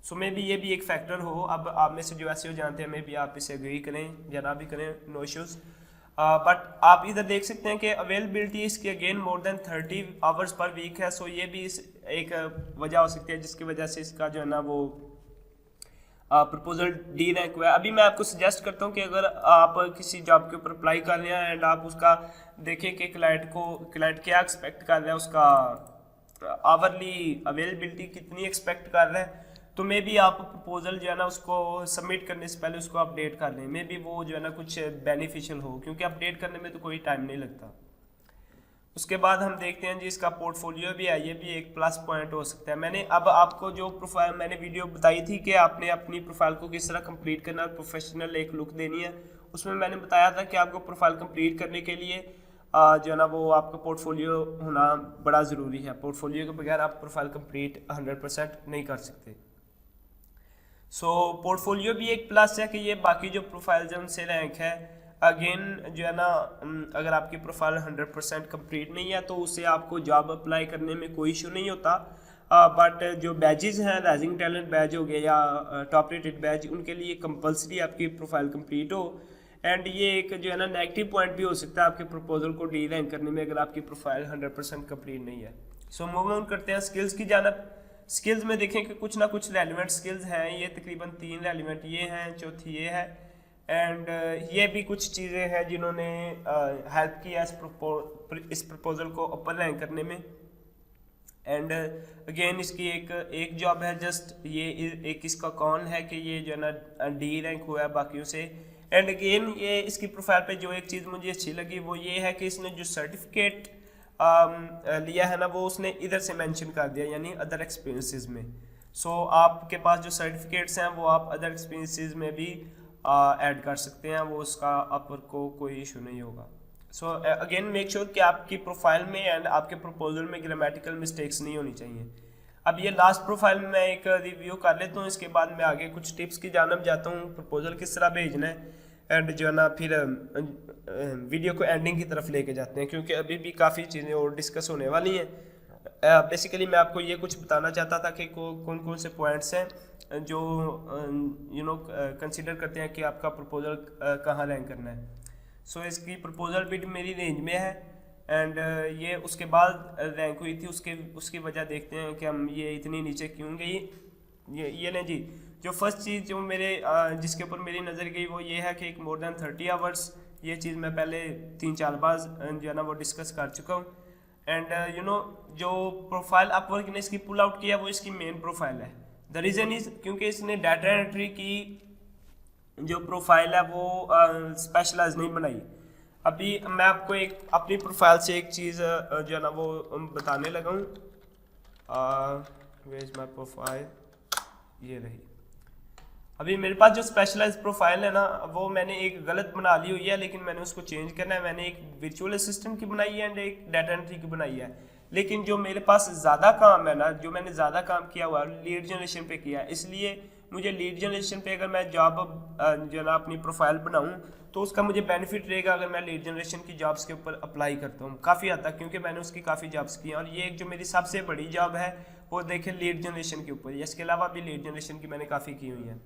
सो मे बी ये भी एक फैक्टर हो। अब आप में से जो ऐसे हो जानते हैं, मे बी आप इसे एग्री करें या ना भी करें, नो इश्यूज़। बट आप इधर देख सकते हैं कि अवेलेबिलिटी इसकी again more than 30 hours per week है। सो ये भी एक वजह हो सकती है जिसकी वजह से इसका जो है ना वो प्रपोजल डी रैंक हुआ है। अभी मैं आपको सजेस्ट करता हूँ कि अगर आप किसी जॉब के ऊपर अप्लाई कर रहे हैं एंड आप उसका देखें कि क्लाइंट क्या एक्सपेक्ट कर रहा है, उसका आवरली अवेलेबिलिटी कितनी एक्सपेक्ट कर रहा है, तो मे बी आप प्रपोजल जो है ना उसको सबमिट करने से पहले उसको अपडेट कर लें। मे बी वो जो है ना कुछ बेनिफिशियल हो, क्योंकि अपडेट करने में तो कोई टाइम नहीं लगता। उसके बाद हम देखते हैं जी इसका पोर्टफोलियो भी है, ये भी एक प्लस पॉइंट हो सकता है। मैंने अब आपको जो प्रोफाइल मैंने वीडियो बताई थी कि आपने अपनी प्रोफाइल को किस तरह कंप्लीट करना है, प्रोफेशनल एक लुक देनी है, उसमें मैंने बताया था कि आपको प्रोफाइल कंप्लीट करने के लिए जो है ना वो आपका पोर्टफोलियो होना बड़ा ज़रूरी है। पोर्टफोलियो के बगैर आप प्रोफाइल कंप्लीट 100% नहीं कर सकते। सो पोर्टफोलियो भी एक प्लस है कि ये बाकी जो प्रोफाइल्स हैं उनसे रैंक है। अगेन जो है ना अगर आपकी प्रोफाइल 100% कंप्लीट नहीं है तो उससे आपको जॉब अप्लाई करने में कोई इशू नहीं होता। बट जो बैजेस हैं, राइजिंग टैलेंट बैज हो गया या टॉप रेटेड बैज, उनके लिए कंपलसरी आपकी प्रोफाइल कंप्लीट हो। एंड ये एक जो है ना नेगेटिव पॉइंट भी हो सकता है आपके प्रपोजल को डी रैंक करने में अगर आपकी प्रोफाइल 100% कंप्लीट नहीं है। सो मूव ऑन करते हैं स्किल्स की जानब। स्किल्स में देखें कि कुछ ना कुछ रेलिवेंट स्किल्स हैं, ये तकरीबन 3 रेलिवेंट ये हैं, चौथी ये है एंड ये भी कुछ चीज़ें हैं जिन्होंने हेल्प किया इस प्रपोजल को अपर रैंक करने में। एंड अगेन इसकी एक जॉब है, जस्ट ये एक इसका कौन है कि ये जो है ना डी रैंक हुआ है बाकियों से। एंड अगेन ये इसकी प्रोफाइल पे जो एक चीज़ मुझे अच्छी लगी वो ये है कि इसने जो सर्टिफिकेट लिया है ना वो उसने इधर से मेंशन कर दिया, यानी अदर एक्सपीरियंसेस में। सो आपके पास जो सर्टिफिकेट्स हैं वो आप अदर एक्सपीरियंसेस में भी ऐड कर सकते हैं, वो उसका अपर को कोई इशू नहीं होगा। सो अगेन मेक श्योर कि आपकी प्रोफाइल में एंड आपके प्रपोजल में ग्रामेटिकल मिस्टेक्स नहीं होनी चाहिए। अब ये लास्ट प्रोफाइल में एक रिव्यू कर लेता हूँ, इसके बाद मैं आगे कुछ टिप्स की जानब जाता हूँ प्रपोजल किस तरह भेजना है एंड जो है ना फिर वीडियो को एंडिंग की तरफ लेके जाते हैं, क्योंकि अभी भी काफ़ी चीज़ें और डिस्कस होने वाली हैं। बेसिकली मैं आपको ये कुछ बताना चाहता था कि कौन कौन से पॉइंट्स हैं जो कंसीडर करते हैं कि आपका प्रपोजल कहाँ रैंक करना है। सो इसकी प्रपोजल भी मेरी रेंज में है एंड ये उसके बाद रैंक हुई थी, उसकी वजह देखते हैं कि हम ये इतनी नीचे क्यों गई। ये लें जी, जो फर्स्ट चीज़ जो मेरे जिसके ऊपर मेरी नज़र गई वो ये है कि एक मोर देन 30 आवर्स, ये चीज़ मैं पहले 3-4 बार जो है ना वो डिस्कस कर चुका हूँ। एंड जो प्रोफाइल अपवर्क ने इसकी पुल आउट किया वो इसकी मेन प्रोफाइल है। द रीज़न इज़ क्योंकि इसने डाटा एंट्री की जो प्रोफाइल है वो स्पेशलाइज नहीं बनाई। अभी मैं आपको एक अपनी प्रोफाइल से एक चीज़ जो है ना वो बताने लगा हूँ। वेयर इज माय प्रोफाइल, ये रही। अभी मेरे पास जो स्पेशलाइज प्रोफाइल है ना वो मैंने एक गलत बना ली हुई है, लेकिन मैंने उसको चेंज करना है। मैंने एक वर्चुअल असिस्टेंट की बनाई है एंड एक डाटा एंट्री की बनाई है, लेकिन जो मेरे पास ज़्यादा काम है ना, जो मैंने ज़्यादा काम किया हुआ है लीड जनरेशन पे किया है, इसलिए मुझे लीड जनरेशन पे अगर मैं जॉब जो है ना अपनी प्रोफाइल बनाऊँ तो उसका मुझे बेनिफिट रहेगा अगर मैं लीड जनरेशन की जॉब्स के ऊपर अप्लाई करता हूँ काफ़ी हद तक, क्योंकि मैंने उसकी काफ़ी जॉब्स की हैं। और ये एक जो मेरी सबसे बड़ी जॉब है वो देखें लीड जनरेशन के ऊपर, इसके अलावा भी लीड जनरेशन की मैंने काफ़ी की हुई है।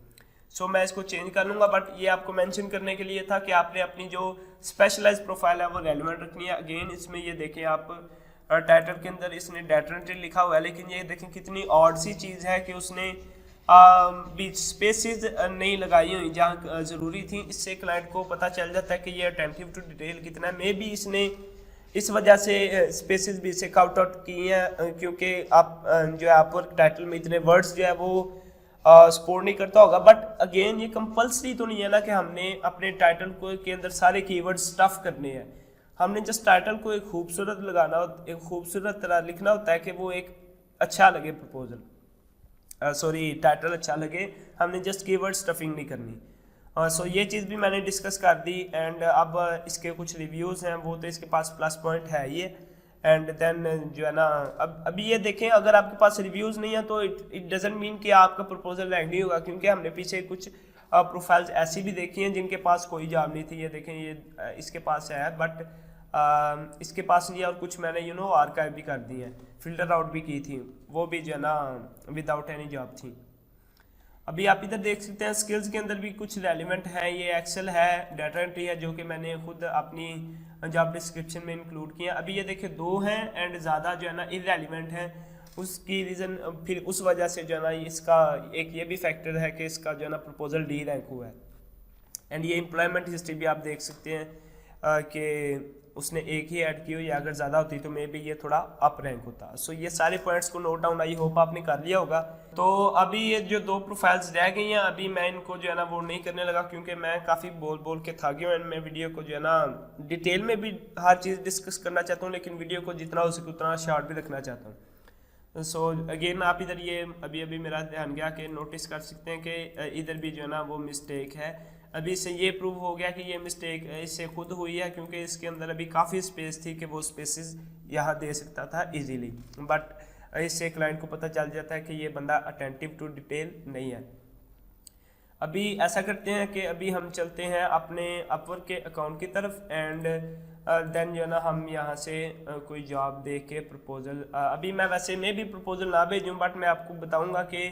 सो मैं इसको चेंज कर लूँगा, बट ये आपको मेंशन करने के लिए था कि आपने अपनी जो स्पेशलाइज प्रोफाइल है वो रेलिवेंट रखनी है। अगेन इसमें ये देखें आप टाइटल के अंदर इसने डाटा एंट्री लिखा हुआ है, लेकिन ये देखें कितनी ऑड सी चीज़ है कि उसने बीच स्पेसेस नहीं लगाई हुई जहाँ ज़रूरी थी। इससे क्लाइंट को पता चल जाता है कि ये अटेंटिव टू डिटेल कितना है। मे बी इसने इस वजह से स्पेसेस भी इसे काउट आउट किए हैं, क्योंकि आप जो है अपवर्क टाइटल में इतने वर्ड्स जो है वो सपोर्ट नहीं करता होगा। बट अगेन ये कंपल्सरी तो नहीं है ना कि हमने अपने टाइटल को के अंदर सारे कीवर्ड स्टफ करने हैं। हमने जस्ट टाइटल को एक खूबसूरत लगाना, एक खूबसूरत तरह लिखना होता है कि वो एक अच्छा लगे प्रपोजल, टाइटल अच्छा लगे। हमने जस्ट कीवर्ड स्टफिंग नहीं करनी। सो ये चीज़ भी मैंने डिस्कस कर दी। एंड अब इसके कुछ रिव्यूज़ हैं, वो तो इसके पास प्लस पॉइंट है ये। एंड देन जो है ना अभी ये देखें, अगर आपके पास रिव्यूज़ नहीं है तो इट डजंट मीन कि आपका प्रपोजल रैंक नहीं होगा, क्योंकि हमने पीछे कुछ प्रोफाइल्स ऐसी भी देखी हैं जिनके पास कोई जॉब नहीं थी। ये देखें, ये इसके पास है बट इसके पास नहीं है, और कुछ मैंने आर्काइव भी कर दी हैं, फिल्टर आउट भी की थी, वो भी जो है ना विदाउट एनी जॉब थी। अभी आप इधर देख सकते हैं स्किल्स के अंदर भी कुछ रेलिवेंट है, ये एक्सेल है, डाटा एंट्री है, जो कि मैंने खुद अपनी जॉब डिस्क्रिप्शन में इंक्लूड किया। अभी ये देखिए 2 हैं एंड ज़्यादा जो है ना इररेलेवेंट है, उसकी रीज़न फिर उस वजह से जो है ना इसका एक ये भी फैक्टर है कि इसका जो है ना प्रपोजल डी रैंक हुआ है। एंड ये एम्प्लॉयमेंट हिस्ट्री भी आप देख सकते हैं कि उसने एक ही ऐड की हुई, अगर ज़्यादा होती तो मे भी ये थोड़ा अप रैंक होता। सो ये सारे पॉइंट्स को नोट डाउन, आई होप आपने कर लिया होगा। तो अभी ये जो 2 प्रोफाइल्स रह गई हैं, अभी मैं इनको जो है ना वो नहीं करने लगा, क्योंकि मैं काफ़ी बोल बोल के थक गया हूँ एंड मैं वीडियो को जो है ना डिटेल में भी हर चीज़ डिस्कस करना चाहता हूँ, लेकिन वीडियो को जितना हो सके उतना शॉर्ट भी रखना चाहता हूँ। सो अगेन आप इधर ये अभी मेरा ध्यान गया कि नोटिस कर सकते हैं कि इधर भी जो है ना वो मिस्टेक है। अभी इससे ये प्रूव हो गया कि ये मिस्टेक इससे खुद हुई है, क्योंकि इसके अंदर अभी काफ़ी स्पेस थी कि वो स्पेसेस यहाँ दे सकता था इजीली, बट इससे क्लाइंट को पता चल जाता है कि ये बंदा अटेंटिव टू डिटेल नहीं है। अभी ऐसा करते हैं कि अभी हम चलते हैं अपने अपवर्क के अकाउंट की तरफ एंड देन जो है ना हम यहाँ से कोई जॉब देख के प्रपोजल, अभी मैं वैसे में भी प्रपोजल ना भेजूँ, बट मैं आपको बताऊँगा कि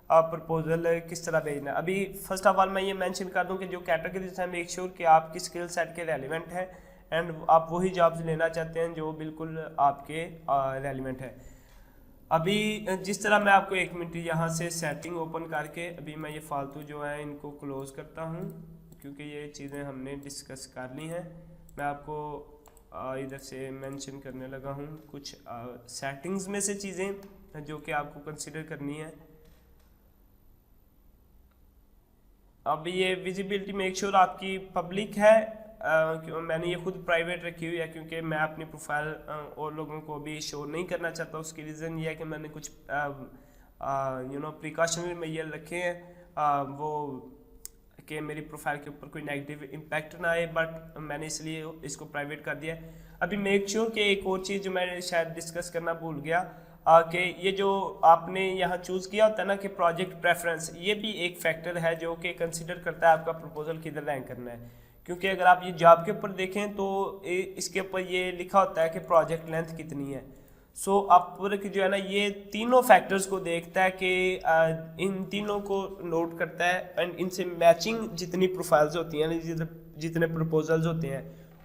प्रपोजल किस तरह भेजना है। अभी फर्स्ट ऑफ ऑल मैं ये मेंशन कर दूं कि जो कैटेगरीज है मेक श्योर कि आपकी स्किल सेट के रेलिवेंट है एंड आप वही जॉब्स लेना चाहते हैं जो बिल्कुल आपके रेलिवेंट है। अभी जिस तरह मैं आपको 1 मिनट यहाँ से सेटिंग ओपन करके अभी मैं ये फालतू जो है इनको क्लोज करता हूँ, क्योंकि ये चीज़ें हमने डिस्कस कर ली हैं। मैं आपको इधर से मेंशन करने लगा हूँ कुछ सेटिंग्स में से चीज़ें जो कि आपको कंसिडर करनी है। अब ये विजिबिलिटी मेक श्योर आपकी पब्लिक है, मैंने ये खुद प्राइवेट रखी हुई है क्योंकि मैं अपनी प्रोफाइल और लोगों को भी शो नहीं करना चाहता। उसकी रीज़न ये है कि मैंने कुछ प्रिकॉशनरी मेजर रखे हैं वो कि मेरी प्रोफाइल के ऊपर कोई नेगेटिव इम्पैक्ट ना आए, बट मैंने इसलिए इसको प्राइवेट कर दिया। अभी मेक श्योर कि एक और चीज़ जो मैं शायद डिस्कस करना भूल गया कि ये जो आपने यहाँ चूज़ किया होता है ना कि प्रोजेक्ट प्रेफरेंस, ये भी एक फैक्टर है जो कि कंसिडर करता है आपका प्रपोजल किधर रैंक करना है। क्योंकि अगर आप ये जॉब के ऊपर देखें तो इसके ऊपर ये लिखा होता है कि प्रोजेक्ट लेंथ कितनी है। सो अपवर्क जो है ना ये तीनों फैक्टर्स को देखता है कि इन तीनों को नोट करता है एंड इनसे मैचिंग जितनी प्रोफाइल्स होती हैं, जितने प्रपोजल्स होते हैं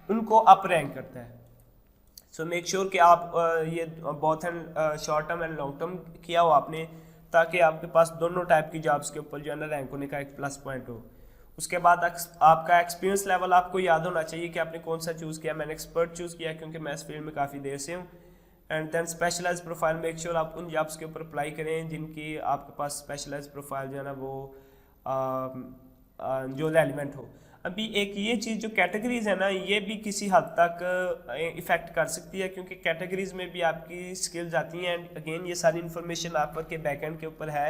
उनको अप रैंक करता है। सो मेक श्योर कि आप ये बहुत and short term and long term किया हो आपने, ताकि आपके पास दोनों टाइप की जॉब्स के ऊपर जो है ना रैंक होने का एक प्लस पॉइंट हो। उसके बाद आपका एक्सपीरियंस लेवल आपको याद होना चाहिए कि आपने कौन सा चूज़ किया। मैंने एक्सपर्ट चूज़ किया क्योंकि मैं इस फील्ड में काफ़ी देर से हूँ। And then specialize profile, make sure आप उन जॉब्स के ऊपर अप्लाई करें जिनकी आपके पास स्पेशलाइज प्रोफाइल जो है ना वो जो रेलिवेंट हो। अभी एक ये चीज़ जो कैटेगरीज है ना ये भी किसी हद तक इफेक्ट कर सकती है, क्योंकि कैटेगरीज में भी आपकी स्किल्स आती हैं एंड अगेन ये सारी इन्फॉर्मेशन अपवर्क के बैकएंड के ऊपर है।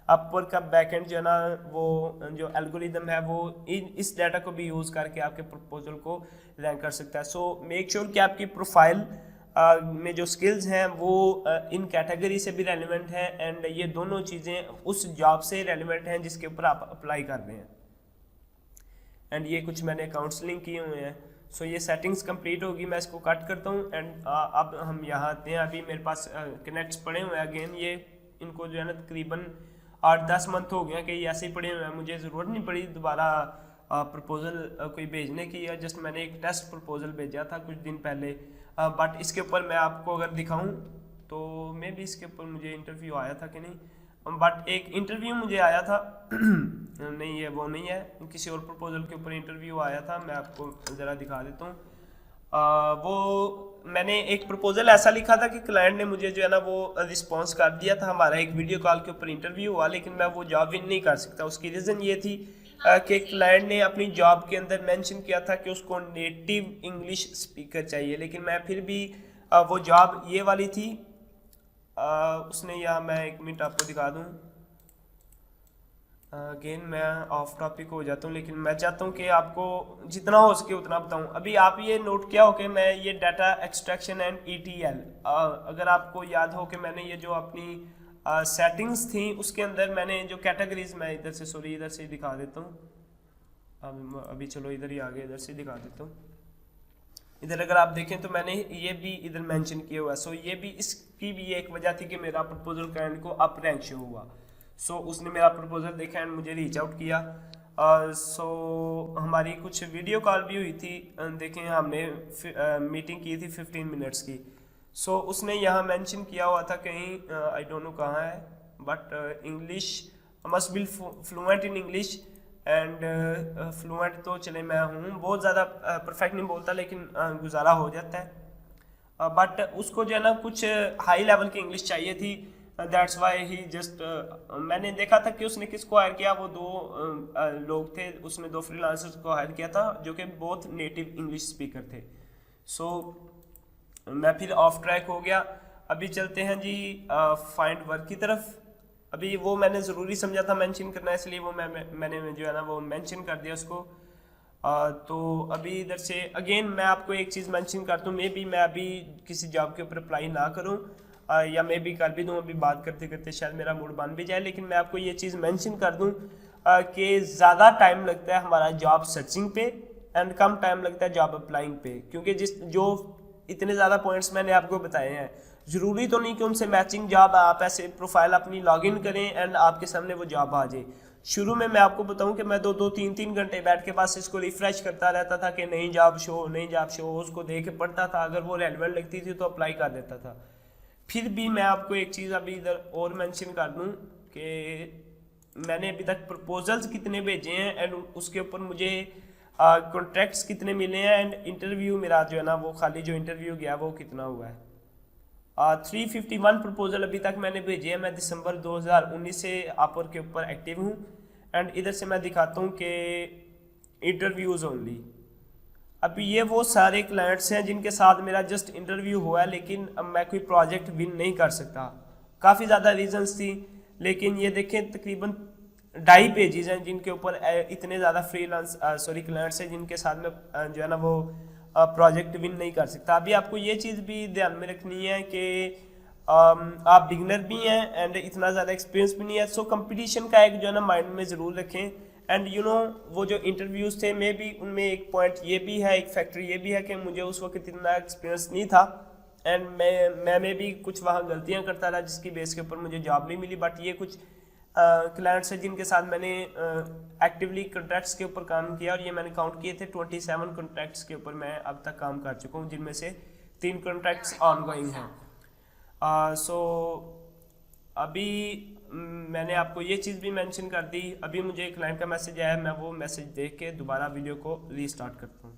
अपवर्क का बैकएंड जो है ना वो जो एल्गोरिदम है वो इस डाटा को भी यूज़ करके आपके प्रपोजल को रैंक कर सकता है। सो मेक श्योर कि आपकी प्रोफाइल में जो स्किल्स हैं वो इन कैटेगरी से भी रेलिवेंट है एंड ये दोनों चीज़ें उस जॉब से रेलिवेंट हैं जिसके ऊपर आप अप्लाई कर रहे हैं। एंड ये कुछ मैंने अकाउंट्स लिंक किए हुए हैं। सो ये सेटिंग्स कंप्लीट होगी, मैं इसको कट करता हूँ एंड अब हम यहाँ आते हैं। अभी मेरे पास कनेक्ट्स पड़े हुए हैं, अगेन ये इनको जो है ना तकरीबन 8-10 मंथ हो गया कि ये ऐसे ही पड़े हुए हैं, मुझे ज़रूरत नहीं पड़ी दोबारा प्रपोजल कोई भेजने की। या जस्ट मैंने एक टेस्ट प्रपोजल भेजा था कुछ दिन पहले, बट इसके ऊपर मैं आपको अगर दिखाऊं तो मे भी इसके ऊपर मुझे इंटरव्यू आया था कि नहीं, बट एक इंटरव्यू मुझे आया था नहीं ये वो नहीं है, किसी और प्रपोजल के ऊपर इंटरव्यू आया था। मैं आपको ज़रा दिखा देता हूँ। वो मैंने एक प्रपोजल ऐसा लिखा था कि क्लाइंट ने मुझे जो है ना वो रिस्पॉन्स कर दिया था, हमारा एक वीडियो कॉल के ऊपर इंटरव्यू हुआ, लेकिन मैं वो जॉब विन नहीं कर सकता। उसकी रीज़न ये थी कि क्लाइंट ने अपनी जॉब के अंदर मेंशन किया था कि उसको नेटिव इंग्लिश स्पीकर चाहिए, लेकिन मैं फिर भी वो जॉब ये वाली थी। उसने यहाँ मैं 1 मिनट आपको दिखा दूँ। अगेन मैं ऑफ टॉपिक हो जाता हूँ, लेकिन मैं चाहता हूँ कि आपको जितना हो सके उतना बताऊँ। अभी आप ये नोट किया हो कि मैं ये डाटा एक्सट्रैक्शन एंड ETL, अगर आपको याद हो कि मैंने ये जो अपनी सेटिंग्स थी उसके अंदर मैंने जो कैटेगरीज, मैं इधर से दिखा देता हूँ। अभी चलो इधर ही आगे, इधर से दिखा देता हूँ। इधर अगर आप देखें तो मैंने ये भी इधर मेंशन किया हुआ है। सो ये भी इसकी भी एक वजह थी कि मेरा प्रपोजल क्लाइंट को अप रैंक शो हुआ। सो उसने मेरा प्रपोजल देखा एंड मुझे रीच आउट किया। सो हमारी कुछ वीडियो कॉल भी हुई थी। देखें हमने मीटिंग की थी 15 मिनट्स की। सो उसने यहाँ मेंशन किया हुआ था कहीं, आई डोंट नो कहाँ है, but English must be fluent in English and fluent तो चले मैं हूँ, बहुत ज़्यादा परफेक्ट नहीं बोलता लेकिन गुजारा हो जाता है। बट उसको जो है ना कुछ हाई लेवल की इंग्लिश चाहिए थी, दैट्स वाई ही जस्ट, मैंने देखा था कि उसने किसको हायर किया, वो दो लोग थे, उसने दो फ्रीलांसर्स को हायर किया था जो कि बहुत नेटिव इंग्लिश स्पीकर थे। सो मैं फिर ऑफ ट्रैक हो गया। अभी चलते हैं जी फाइंड वर्क की तरफ। अभी वो मैंने ज़रूरी समझा था मेंशन करना, इसलिए वो मैंने जो है ना वो मेंशन कर दिया उसको। तो अभी इधर से अगेन मैं आपको एक चीज़ मेंशन कर दूँ, मे बी मैं अभी किसी जॉब के ऊपर अप्लाई ना करूँ, या मैं भी कर भी दूँ, अभी बात करते करते शायद मेरा मूड बन भी जाए, लेकिन मैं आपको ये चीज़ मेंशन कर दूँ कि ज़्यादा टाइम लगता है हमारा जॉब सर्चिंग पे एंड कम टाइम लगता है जॉब अप्लाइंग पे, क्योंकि जो इतने ज़्यादा पॉइंट्स मैंने आपको बताए हैं, ज़रूरी तो नहीं कि उनसे मैचिंग जॉब आप ऐसे प्रोफाइल अपनी लॉगिन करें एंड आपके सामने वो जॉब आ जाए। शुरू में मैं आपको बताऊं कि मैं 2-3 घंटे बैठ के पास इसको रिफ्रेश करता रहता था कि नई जॉब शो, नई जॉब शो, उसको देख के पढ़ता था, अगर वो रेलेवेंट लगती थी तो अप्लाई कर देता था। फिर भी मैं आपको एक चीज़ अभी इधर और मेंशन कर दूं कि मैंने अभी तक प्रपोजल्स कितने भेजे हैं एंड उसके ऊपर मुझे कॉन्ट्रैक्ट्स कितने मिले हैं एंड इंटरव्यू मेरा जो है ना वो खाली जो इंटरव्यू गया वो कितना हुआ है। 351 प्रपोजल अभी तक मैंने भेजे हैं। मैं दिसंबर 2019 से अपवर्क के ऊपर एक्टिव हूँ एंड इधर से मैं दिखाता हूँ कि इंटरव्यूज़ ओनली। अभी ये वो सारे क्लाइंट्स हैं जिनके साथ मेरा जस्ट इंटरव्यू हुआ है, लेकिन अब मैं कोई प्रोजेक्ट विन नहीं कर सकता। काफ़ी ज़्यादा रीजंस थी, लेकिन ये देखें तकरीबन 2.5 पेजेस हैं जिनके ऊपर इतने ज़्यादा क्लाइंट्स हैं जिनके साथ में जो है ना वो प्रोजेक्ट विन नहीं कर सकता। अभी आपको ये चीज़ भी ध्यान में रखनी है कि आप बिगनर भी हैं एंड इतना ज़्यादा एक्सपीरियंस भी नहीं है। सो कंपटीशन का एक जो है ना माइंड में ज़रूर रखें एंड वो जो इंटरव्यूज़ थे मे बी उनमें एक पॉइंट ये भी है, एक फैक्टर ये भी है कि मुझे उस वक्त इतना एक्सपीरियंस नहीं था एंड मैं भी कुछ वहाँ गलतियाँ करता रहा जिसकी बेस के ऊपर मुझे जॉब नहीं मिली। बट ये कुछ क्लाइंट्स हैं जिनके साथ मैंने एक्टिवली कॉन्ट्रैक्ट्स के ऊपर काम किया और ये मैंने काउंट किए थे 27 कॉन्ट्रैक्ट्स के ऊपर मैं अब तक काम कर चुका हूँ, जिनमें से 3 कॉन्ट्रैक्ट्स ऑनगोइंग हैं। सो अभी मैंने आपको ये चीज़ भी मेंशन कर दी। अभी मुझे एक क्लाइंट का मैसेज आया है, मैं वो मैसेज देख के दोबारा वीडियो को रीस्टार्ट करता हूँ।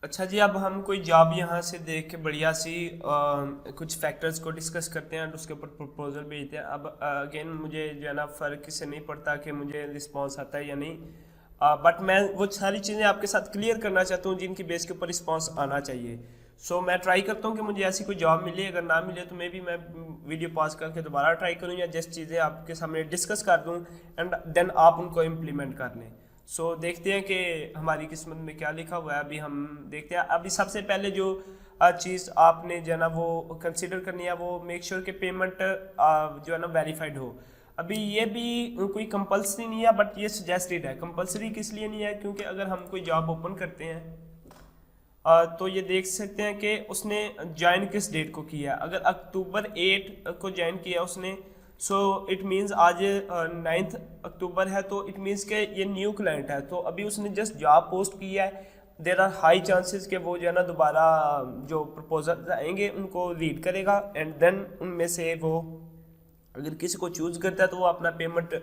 अच्छा जी, अब हम कोई जॉब यहाँ से देख के बढ़िया सी कुछ फैक्टर्स को डिस्कस करते हैं और उसके ऊपर प्रपोजल भेजते हैं। अब अगेन मुझे जो है ना फ़र्क से नहीं पड़ता कि मुझे रिस्पांस आता है या नहीं, बट मैं वो सारी चीज़ें आपके साथ क्लियर करना चाहता हूँ जिनकी बेस के ऊपर रिस्पांस आना चाहिए। सो मैं ट्राई करता हूँ कि मुझे ऐसी कोई जॉब मिले, अगर ना मिले तो मैं वीडियो पॉज करके दोबारा ट्राई करूँ या जस्ट चीज़ें आपके सामने डिस्कस कर दूँ एंड देन आप उनको इम्प्लीमेंट कर लें। सो देखते हैं कि हमारी किस्मत में क्या लिखा हुआ है। अभी हम देखते हैं। अभी सबसे पहले जो चीज़ आपने जो है ना वो कंसिडर करनी है, वो मेक श्योर कि पेमेंट जो है ना वेरीफाइड हो। अभी ये भी कोई कंपलसरी नहीं है, बट ये सजेस्टेड है। कंपलसरी किस लिए नहीं है, क्योंकि अगर हम कोई जॉब ओपन करते हैं तो ये देख सकते हैं कि उसने ज्वाइन किस डेट को किया। अगर अक्टूबर 8 को ज्वाइन किया उसने, सो इट मीन्स आज 9 अक्टूबर है, तो इट मीन्स के ये न्यू क्लाइंट है। तो अभी उसने जस्ट जॉब पोस्ट किया है, देर आर हाई चांसेस कि वो जो है ना दोबारा जो प्रपोजल आएंगे उनको रीड करेगा एंड देन उनमें से वो अगर किसी को चूज करता है तो वो अपना पेमेंट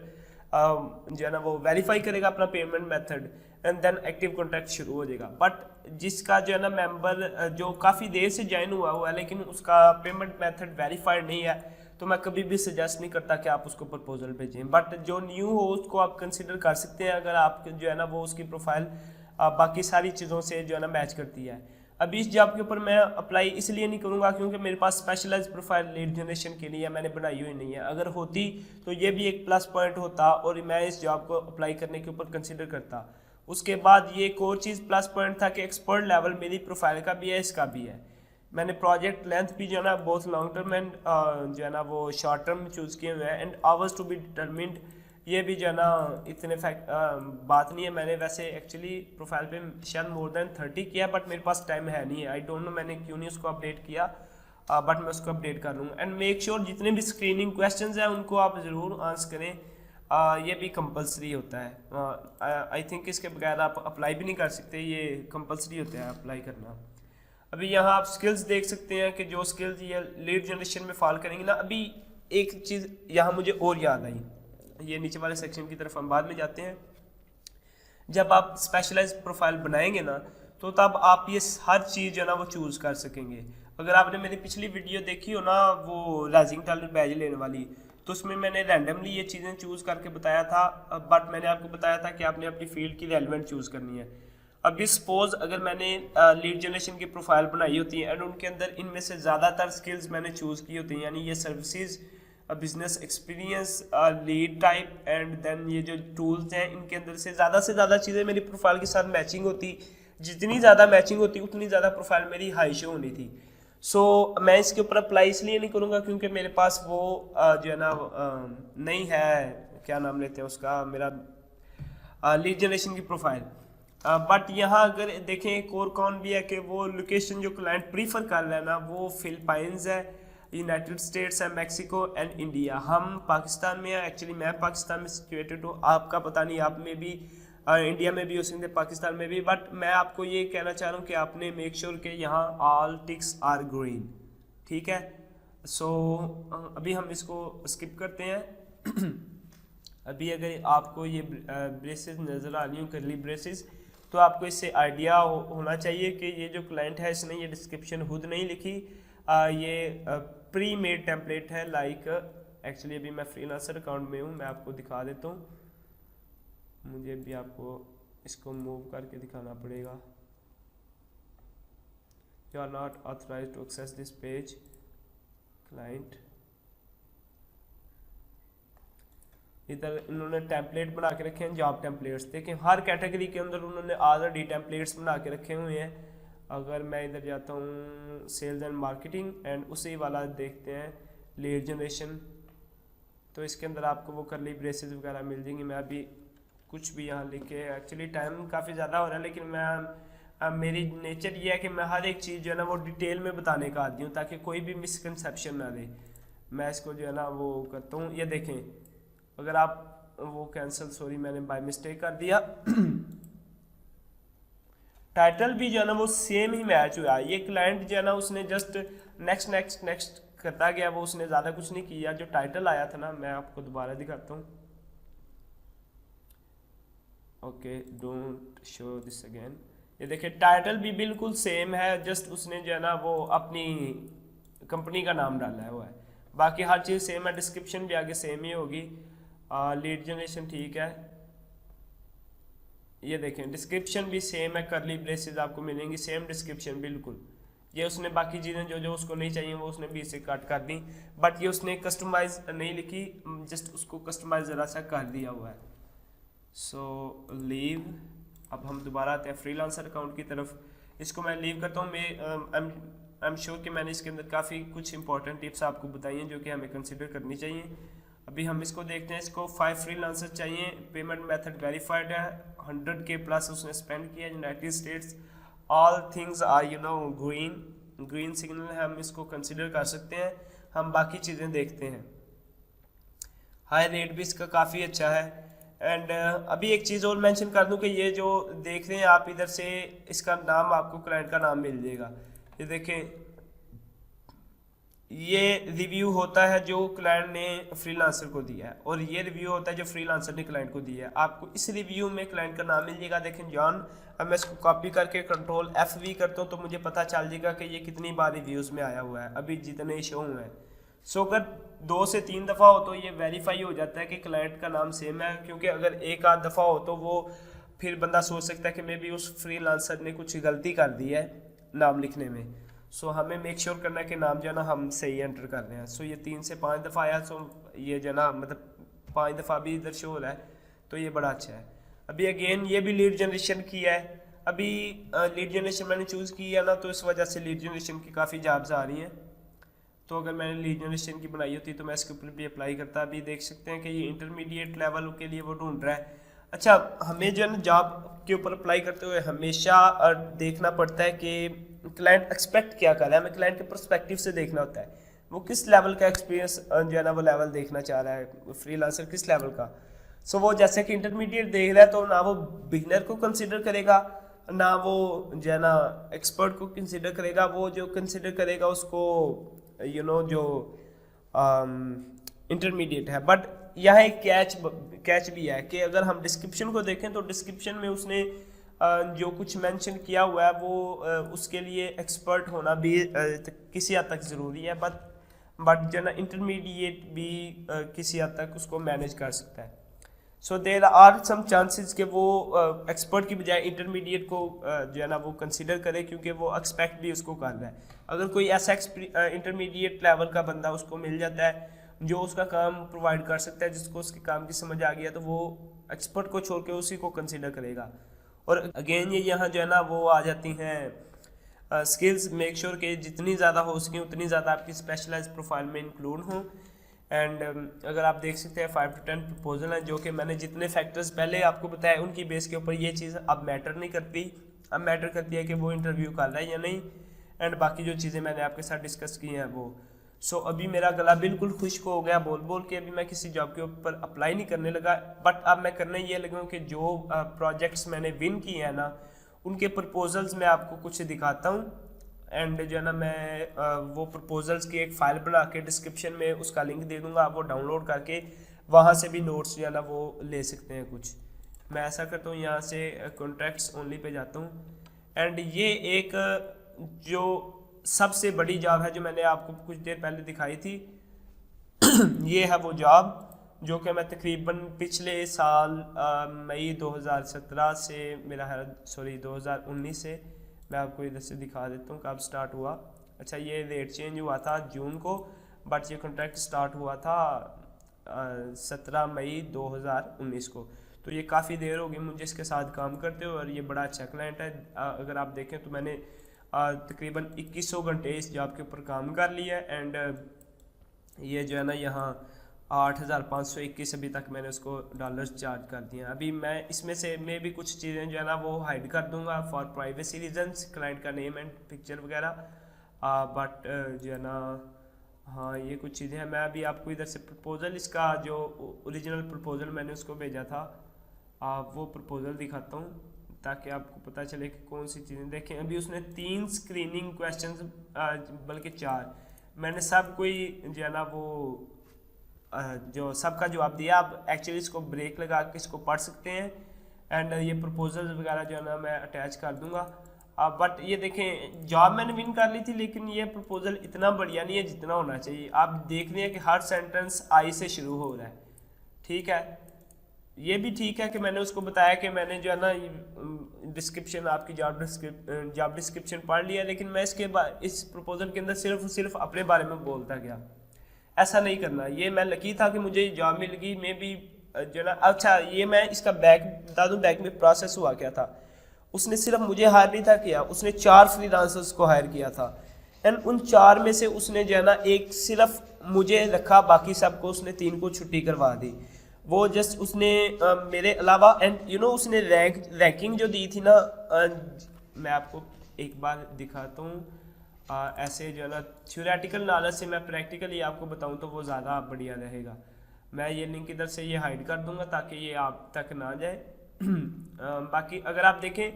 जो है ना वो वेरीफाई करेगा अपना payment method and then active contract शुरू हो जाएगा। बट जिसका जो है ना मेंबर जो काफ़ी देर से ज्वाइन हुआ है लेकिन उसका पेमेंट मेथड वेरीफाइड नहीं है, तो मैं कभी भी सजेस्ट नहीं करता कि आप उसको प्रपोजल भेजें। बट जो न्यू हो उसको आप कंसिडर कर सकते हैं, अगर आप जो है ना वो उसकी प्रोफाइल बाकी सारी चीज़ों से जो है ना मैच करती है। अभी इस जॉब के ऊपर मैं अप्लाई इसलिए नहीं करूँगा क्योंकि मेरे पास स्पेशलाइज प्रोफाइल लीड जनरेशन के लिए मैंने बनाई हुई नहीं है। अगर होती तो ये भी एक प्लस पॉइंट होता और मैं इस जॉब को अप्लाई करने के ऊपर कंसिडर करता। उसके बाद ये एक और चीज़ प्लस पॉइंट था कि एक्सपर्ट लेवल मेरी प्रोफाइल का भी है, इसका भी है। मैंने प्रोजेक्ट लेंथ भी जो है ना बहुत लॉन्ग टर्म एंड जो है ना वो शॉर्ट टर्म चूज़ किए हुए हैं and hours to be determined, ये भी जो है ना इतने बात नहीं है। मैंने वैसे एक्चुअली प्रोफाइल पे शायद मोर देन 30 किया, बट मेरे पास टाइम है नहीं है। आई डोंट नो मैंने क्यों नहीं उसको अपडेट किया। बट मैं उसको अपडेट कर लूँगा। एंड मेक श्योर जितने भी स्क्रीनिंग क्वेश्चंस हैं उनको आप ज़रूर आंसर करें, ये भी कंपलसरी होता है। आई थिंक इसके बगैर आप अप्लाई भी नहीं कर सकते, ये कंपलसरी होता है अप्लाई करना। अभी यहाँ आप स्किल्स देख सकते हैं कि जो स्किल्स ये लीड जनरेशन में फॉल करेंगे ना। अभी एक चीज़ यहाँ मुझे और याद आई, ये नीचे वाले सेक्शन की तरफ हम बाद में जाते हैं। जब आप स्पेशलाइज प्रोफाइल बनाएंगे ना तो तब आप ये हर चीज़ जो है ना वो चूज़ कर सकेंगे। अगर आपने मेरी पिछली वीडियो देखी हो ना, वो राइजिंग टैलेंट बैच लेने वाली, तो उसमें मैंने रैंडमली ये चीज़ें चूज़ करके बताया था, बट मैंने आपको बताया था कि आपने अपनी फील्ड की रेलिवेंट चूज़ करनी है। अभी सपोज अगर मैंने लीड जनरेशन की प्रोफाइल बनाई होती है एंड उनके अंदर इनमें से ज़्यादातर स्किल्स मैंने चूज़ की होती हैं, यानी ये services, business experience, lead type and then ये जो टूल्स हैं, इनके अंदर से ज़्यादा चीज़ें मेरी प्रोफाइल के साथ मैचिंग होती। जितनी ज़्यादा मैचिंग होती उतनी ज़्यादा प्रोफाइल मेरी हाई शो होनी थी। सो मैं इसके ऊपर अप्लाई इसलिए नहीं करूँगा क्योंकि मेरे पास वो जो है ना नहीं है, क्या नाम लेते हैं उसका, मेरा लीड जनरेशन की प्रोफाइल। बट यहाँ अगर देखें एक और कौन भी है कि वो लोकेशन जो क्लाइंट प्रीफर कर रहा है ना वो फिलिपाइंस है, यूनाइटेड स्टेट्स है, मैक्सिको एंड इंडिया। हम पाकिस्तान में है, एक्चुअली मैं पाकिस्तान में सिचुएटेड हूँ, आपका पता नहीं, आप में भी इंडिया में भी हो सकते, पाकिस्तान में भी। बट मैं आपको ये कहना चाह रहा हूँ कि आपने मेक श्योर कि यहाँ ऑल टिक्स आर ग्रीन, ठीक है। सो अभी हम इसको स्किप करते हैं। अभी अगर आपको ये ब्रेसेस नज़र आ रही हो, करली ब्रेसेस, तो आपको इससे आइडिया होना चाहिए कि ये जो क्लाइंट है इसने ये डिस्क्रिप्शन खुद नहीं लिखी, ये प्री मेड टेम्पलेट है। लाइक एक्चुअली अभी मैं फ्रीलांसर अकाउंट में हूँ, मैं आपको दिखा देता हूँ। मुझे भी आपको इसको मूव करके दिखाना पड़ेगा। You are not authorized to access this page client. इधर इन्होंने टेम्पलेट बना के रखे हैं, जॉब टेम्पलेट्स। देखें हर कैटेगरी के अंदर उन्होंने ऑलरेडी टेम्पलेट्स बना के रखे हुए हैं। अगर मैं इधर जाता हूँ सेल्स एंड मार्केटिंग एंड उसी वाला देखते हैं लीड जनरेशन, तो इसके अंदर आपको वो करली ब्रेसेस वगैरह मिल जाएंगी। मैं अभी कुछ भी यहाँ लिखे, एक्चुअली टाइम काफ़ी ज़्यादा हो रहा है, लेकिन मैं मेरी नेचर ये है कि मैं हर एक चीज़ जो है ना वो डिटेल में बताने का आदी हूँ ताकि कोई भी मिसकंसेप्शन ना रहे। मैं इसको जो है ना वो करता हूँ। ये देखें, अगर आप वो कैंसिल, सॉरी मैंने बाय मिस्टेक कर दिया। टाइटल भी जो है ना वो सेम ही मैच हुआ। ये क्लाइंट जो है ना उसने जस्ट नेक्स्ट नेक्स्ट नेक्स्ट करता गया, वो उसने ज़्यादा कुछ नहीं किया। जो टाइटल आया था ना, मैं आपको दोबारा दिखाता हूँ। Okay, don't show this again. ये देखिए टाइटल भी बिल्कुल सेम है, जस्ट उसने जो है ना वो अपनी कंपनी का नाम डाला है वो है, बाकी हर चीज़ सेम है। डिस्क्रिप्शन भी आगे सेम ही होगी। लीड जनरेशन ठीक है, ये देखें डिस्क्रिप्शन भी सेम है, करली ब्रेसेस आपको मिलेंगी, सेम डिस्क्रिप्शन बिल्कुल। ये उसने बाकी चीज़ें जो जो उसको नहीं चाहिए वो उसने भी से कट कर दी, बट ये उसने कस्टमाइज नहीं लिखी, जस्ट उसको कस्टमाइज ज़रा सा कर दिया हुआ है। So leave. अब हम दोबारा आते हैं फ्रीलांसर अकाउंट की तरफ। इसको मैं लीव करता हूँ। आई एम श्योर कि मैंने इसके अंदर काफ़ी कुछ इंपॉर्टेंट टिप्स आपको बताई हैं जो कि हमें कंसिडर करनी चाहिए। अभी हम इसको देखते हैं। इसको 5 फ्रीलांसर चाहिए, पेमेंट मेथड वेरीफाइड है, 100K प्लस उसने स्पेंड किया, United States, all things are green signal है, हम इसको कंसिडर कर सकते हैं। हम बाकी चीज़ें देखते हैं। हाई रेट भी इसका काफ़ी अच्छा है। एंड अभी एक चीज़ और मेंशन कर दूं कि ये जो देख रहे हैं आप इधर से, इसका नाम आपको क्लाइंट का नाम मिल जाएगा। ये देखें, ये रिव्यू होता है जो क्लाइंट ने फ्रीलांसर को दिया है, और ये रिव्यू होता है जो फ्रीलांसर ने क्लाइंट को दिया है। आपको इस रिव्यू में क्लाइंट का नाम मिल जाएगा। देखें जॉन, अब मैं इसको कॉपी करके कंट्रोल F करता हूँ तो मुझे पता चल जाएगा कि ये कितनी बार रिव्यूज़ में आया हुआ है, अभी जितने शो हुए हैं। सो अगर 2 से 3 दफ़ा हो तो ये वेरीफाई हो जाता है कि क्लाइंट का नाम सेम है, क्योंकि अगर एक आध दफ़ा हो तो वो फिर बंदा सोच सकता है कि मे बी उस फ्रीलांसर ने कुछ गलती कर दी है नाम लिखने में। सो हमें मेक श्योर करना है कि नाम जो है ना हम सही एंटर कर रहे हैं। सो ये 3 से 5 दफ़ा आया, सो ये जो है ना मतलब 5 दफ़ा भी इधर शो हो रहा है, तो ये बड़ा अच्छा है। अभी अगेन ये भी लीड जनरेशन की है। अभी लीड जनरेशन मैंने चूज़ की है ना, तो इस वजह से लीड जनरेशन की काफ़ी जॉब्स आ रही हैं। तो अगर मैंने लीड जनरेशन की बनाई होती तो मैं इसके ऊपर भी अप्लाई करता। अभी देख सकते हैं कि ये इंटरमीडिएट लेवल के लिए वो ढूंढ रहा है। अच्छा, हमें जो है ना जॉब के ऊपर अप्लाई करते हुए हमेशा देखना पड़ता है कि क्लाइंट एक्सपेक्ट क्या कर रहा है, हमें क्लाइंट के पर्सपेक्टिव से देखना होता है, वो किस लेवल का एक्सपीरियंस जो है ना वो लेवल देखना चाह रहा है, फ्रीलांसर किस लेवल का। सो वो जैसे कि इंटरमीडिएट देख रहा है तो ना वो बिगनर को कंसिडर करेगा, ना वो जो है ना एक्सपर्ट को कंसिडर करेगा, वो जो कंसिडर करेगा उसको जो इंटरमीडिएट है। बट यहाँ एक कैच भी है कि अगर हम डिस्क्रिप्शन को देखें तो डिस्क्रिप्शन में उसने जो कुछ मेंशन किया हुआ है वो उसके लिए एक्सपर्ट होना भी किसी हद तक ज़रूरी है, बट जो ना इंटरमीडिएट भी किसी हद तक उसको मैनेज कर सकता है। So there are some chances कि वो एक्सपर्ट की बजाय इंटरमीडिएट को जो है ना वो कंसिडर करे, क्योंकि वो एक्सपेक्ट भी उसको कर रहा है। अगर कोई ऐसा इंटरमीडिएट लेवल का बंदा उसको मिल जाता है जो उसका काम प्रोवाइड कर सकता है, जिसको उसके काम की समझ आ गया, तो वो एक्सपर्ट को छोड़ के उसी को कंसिडर करेगा। और अगेन ये यहाँ जो है ना वो आ जाती हैं स्किल्स, मेक श्योर कि जितनी ज़्यादा हो सके उतनी ज़्यादा आपकी स्पेशलाइज प्रोफाइल में इंक्लूड हो। एंड अगर आप देख सकते हैं 5 to 10 प्रपोजल हैं, जो कि मैंने जितने फैक्टर्स पहले आपको बताए उनकी बेस के ऊपर ये चीज़ अब मैटर नहीं करती। अब मैटर करती है कि वो इंटरव्यू कर रहा है या नहीं, एंड बाकी जो चीज़ें मैंने आपके साथ डिस्कस की हैं वो। सो अभी मेरा गला बिल्कुल खुश्क हो गया बोल बोल के, अभी मैं किसी जॉब के ऊपर अप्लाई नहीं करने लगा, बट अब मैं करने ये लगा कि जो प्रोजेक्ट्स मैंने विन किए हैं ना उनके प्रपोजल्स मैं आपको कुछ दिखाता हूँ। एंड जो है ना मैं वो प्रपोजल्स की एक फ़ाइल बना के डिस्क्रिप्शन में उसका लिंक दे दूँगा, आप वो डाउनलोड करके वहाँ से भी नोट्स जो है ना वो ले सकते हैं कुछ। मैं ऐसा करता हूँ, यहाँ से कॉन्ट्रैक्ट्स ओनली पे जाता हूँ, एंड ये एक जो सबसे बड़ी जॉब है जो मैंने आपको कुछ देर पहले दिखाई थी ये है वो जॉब जो कि मैं तकरीबन पिछले साल मई 2017 से मेरा है 2019 से, मैं आपको इधर से दिखा देता हूँ कब स्टार्ट हुआ। अच्छा, ये रेट चेंज हुआ था जून को, बट ये कॉन्ट्रैक्ट स्टार्ट हुआ था 17 मई 2019 को। तो ये काफ़ी देर हो गई मुझे इसके साथ काम करते हो, और ये बड़ा अच्छा क्लाइंट है। अगर आप देखें तो मैंने तकरीबन 2100 घंटे इस जॉब के ऊपर काम कर लिया है, एंड ये जो है ना यहाँ 8521 अभी तक मैंने उसको डॉलर्स चार्ज कर दिए हैं। अभी मैं इसमें से भी कुछ चीज़ें जो है ना वो हाइड कर दूंगा फॉर प्राइवेसी रीजंस, क्लाइंट का नेम एंड पिक्चर वगैरह, बट जो है ना हाँ ये कुछ चीज़ें हैं। मैं अभी आपको इधर से प्रपोज़ल, इसका जो ओरिजिनल प्रपोज़ल मैंने उसको भेजा था वो प्रपोज़ल दिखाता हूँ ताकि आपको पता चले कि कौन सी चीज़ें। देखें अभी उसने 3 स्क्रीनिंग क्वेश्चंस बल्कि 4, मैंने सब कोई जो है ना वो जो सबका जवाब दिया। आप एक्चुअली इसको ब्रेक लगा के इसको पढ़ सकते हैं, एंड ये प्रपोजल वगैरह जो है ना मैं अटैच कर दूंगा। बट ये देखें जॉब मैंने विन कर ली थी, लेकिन ये प्रपोजल इतना बढ़िया नहीं है जितना होना चाहिए। आप देख रहे हैं कि हर सेंटेंस आई से शुरू हो रहा है, ठीक है। ये भी ठीक है कि मैंने उसको बताया कि मैंने जो है ना डिस्क्रिप्शन आपकी जॉब डिस्क्रिप्शन पढ़ लिया, लेकिन मैं इसके बाद इस प्रपोजल के अंदर सिर्फ अपने बारे में बोलता गया। ऐसा नहीं करना। ये मैं लकी था कि मुझे जॉब मिल गई, मैं भी जो ना। अच्छा, ये मैं इसका बैक बता दूं, बैक में प्रोसेस हुआ क्या था। उसने सिर्फ मुझे हायर नहीं था किया, उसने 4 फ्रीलांसर्स को हायर किया था, एंड उन 4 में से उसने जो है ना एक सिर्फ मुझे रखा, बाकी सबको उसने 3 को छुट्टी करवा दी। वो जस्ट उसने मेरे अलावा, एंड उसने रैंकिंग जो दी थी ना, मैं आपको एक बार दिखाता हूँ। ऐसे जो है ना थ्योरेटिकल नॉलेज से मैं प्रैक्टिकली आपको बताऊँ तो वो ज़्यादा बढ़िया रहेगा। मैं ये लिंक इधर से ये हाइड कर दूंगा ताकि ये आप तक ना जाए। बाकी अगर आप देखें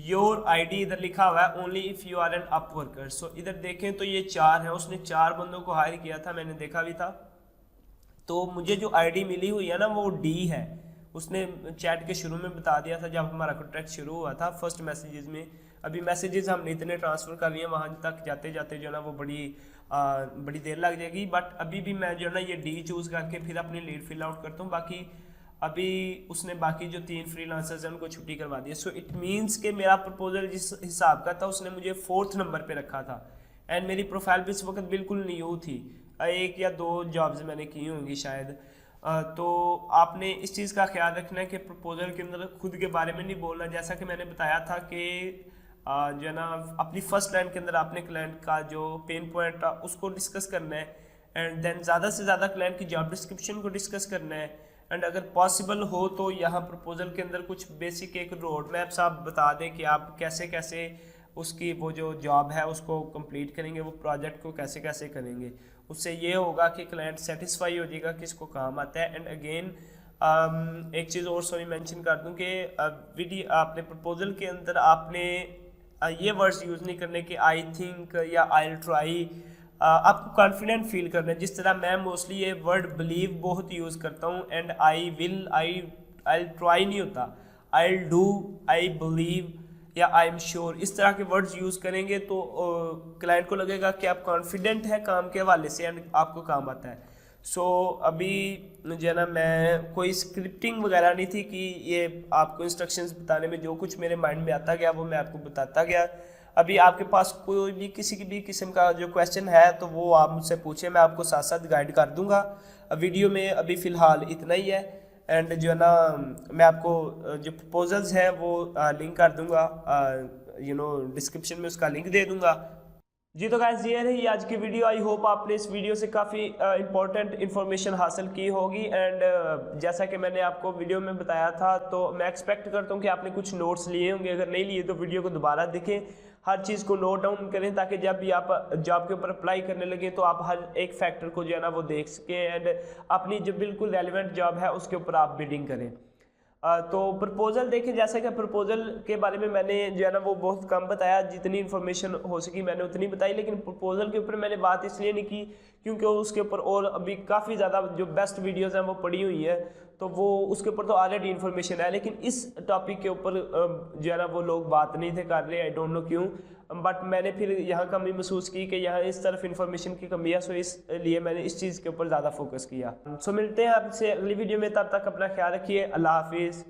योर आईडी इधर लिखा हुआ है only if you are an Upworker. So इधर देखें तो ये 4 है, उसने 4 बंदों को हायर किया था, मैंने देखा भी था। तो मुझे जो आईडी मिली हुई है ना वो डी है। उसने चैट के शुरू में बता दिया था जब हमारा कॉन्ट्रैक्ट शुरू हुआ था, फर्स्ट मैसेजेस में। अभी मैसेजेस हमने इतने ट्रांसफ़र कर लिए हैं, वहाँ तक जाते जाते जो है ना वो बड़ी देर लग जाएगी। बट अभी भी मैं जो है ना ये डी चूज़ करके फिर अपनी लीड फिल आउट करता हूँ। बाकी अभी उसने बाकी जो 3 फ्रीलांसर्स हैं उनको छुट्टी करवा दी। सो इट मीन्स कि मेरा प्रपोजल जिस हिसाब का था उसने मुझे 4th नंबर पे रखा था, एंड मेरी प्रोफाइल भी इस वक्त बिल्कुल न्यू थी, 1 या 2 जॉब्स मैंने की होंगी शायद। तो आपने इस चीज़ का ख्याल रखना है कि प्रपोजल के अंदर खुद के बारे में नहीं बोलना। जैसा कि मैंने बताया था कि जो है ना अपनी फर्स्ट लाइन के अंदर आपने क्लाइंट का जो पेन पॉइंट था उसको डिस्कस करना है, एंड देन ज़्यादा से ज़्यादा क्लाइंट की जॉब डिस्क्रिप्शन को डिस्कस करना है, एंड अगर पॉसिबल हो तो यहाँ प्रपोजल के अंदर कुछ बेसिक एक रोड मैप्स आप बता दें कि आप कैसे कैसे उसकी वो जो जॉब है उसको कंप्लीट करेंगे, वो प्रोजेक्ट को कैसे कैसे करेंगे। उससे ये होगा कि क्लाइंट सेटिस्फाई हो जाएगा कि इसको काम आता है। एंड अगेन एक चीज़ और सॉरी मेंशन कर दूं कि वीडियो आपने प्रपोजल के अंदर आपने ये वर्ड्स यूज़ नहीं करने कि आई थिंक या आई ट्राई। आपको कॉन्फिडेंट फील करना है। जिस तरह मैं मोस्टली ये वर्ड बिलीव बहुत यूज़ करता हूँ, and I will, I try नहीं होता, आई डू, आई बिलीव या आई एम श्योर, इस तरह के वर्ड्स यूज़ करेंगे तो क्लाइंट को लगेगा कि आप कॉन्फिडेंट है काम के हवाले से एंड आपको काम आता है। सो अभी जो है ना, मैं कोई स्क्रिप्टिंग वगैरह नहीं थी कि ये आपको इंस्ट्रक्शंस बताने में जो कुछ मेरे माइंड में आता गया वो मैं आपको बताता गया। अभी आपके पास कोई भी किसी की भी किस्म का जो क्वेश्चन है तो वो आप मुझसे पूछें, मैं आपको साथ साथ गाइड कर दूंगा। वीडियो में अभी फ़िलहाल इतना ही है। एंड जो है ना, मैं आपको जो प्रपोजल्स हैं वो लिंक कर दूंगा, डिस्क्रिप्शन में उसका लिंक दे दूंगा। जी तो गाइस, ये रही आज की वीडियो। आई होप आपने इस वीडियो से काफ़ी इंपॉर्टेंट इन्फॉर्मेशन हासिल की होगी। एंड जैसा कि मैंने आपको वीडियो में बताया था, तो मैं एक्सपेक्ट करता हूँ कि आपने कुछ नोट्स लिए होंगे। अगर नहीं लिए तो वीडियो को दोबारा देखें, हर चीज़ को नोट डाउन करें, ताकि जब भी आप जॉब के ऊपर अप्लाई करने लगे तो आप हर एक फैक्टर को जो है ना वो देख सकें एंड अपनी जो बिल्कुल रेलिवेंट जॉब है उसके ऊपर आप बिडिंग करें। तो प्रपोजल देखें, जैसा कि प्रपोजल के बारे में मैंने जो है ना वो बहुत कम बताया, जितनी इन्फॉर्मेशन हो सकी मैंने उतनी बताई। लेकिन प्रपोजल के ऊपर मैंने बात इसलिए नहीं की क्योंकि उसके ऊपर और अभी काफ़ी ज़्यादा जो बेस्ट वीडियोज़ हैं वो पड़ी हुई है, तो वो उसके ऊपर तो ऑलरेडी इन्फॉर्मेशन है। लेकिन इस टॉपिक के ऊपर जो है ना वो लोग बात नहीं थे कर रहे, आई डोंट नो क्यों, बट मैंने फिर यहाँ कमी महसूस की कि यहाँ इस तरफ इन्फॉर्मेशन की कमी है, सो इसलिए मैंने इस चीज़ के ऊपर ज़्यादा फोकस किया। सो मिलते हैं आपसे अगली वीडियो में, तब तक अपना ख्याल रखिए। अल्लाह हाफिज़।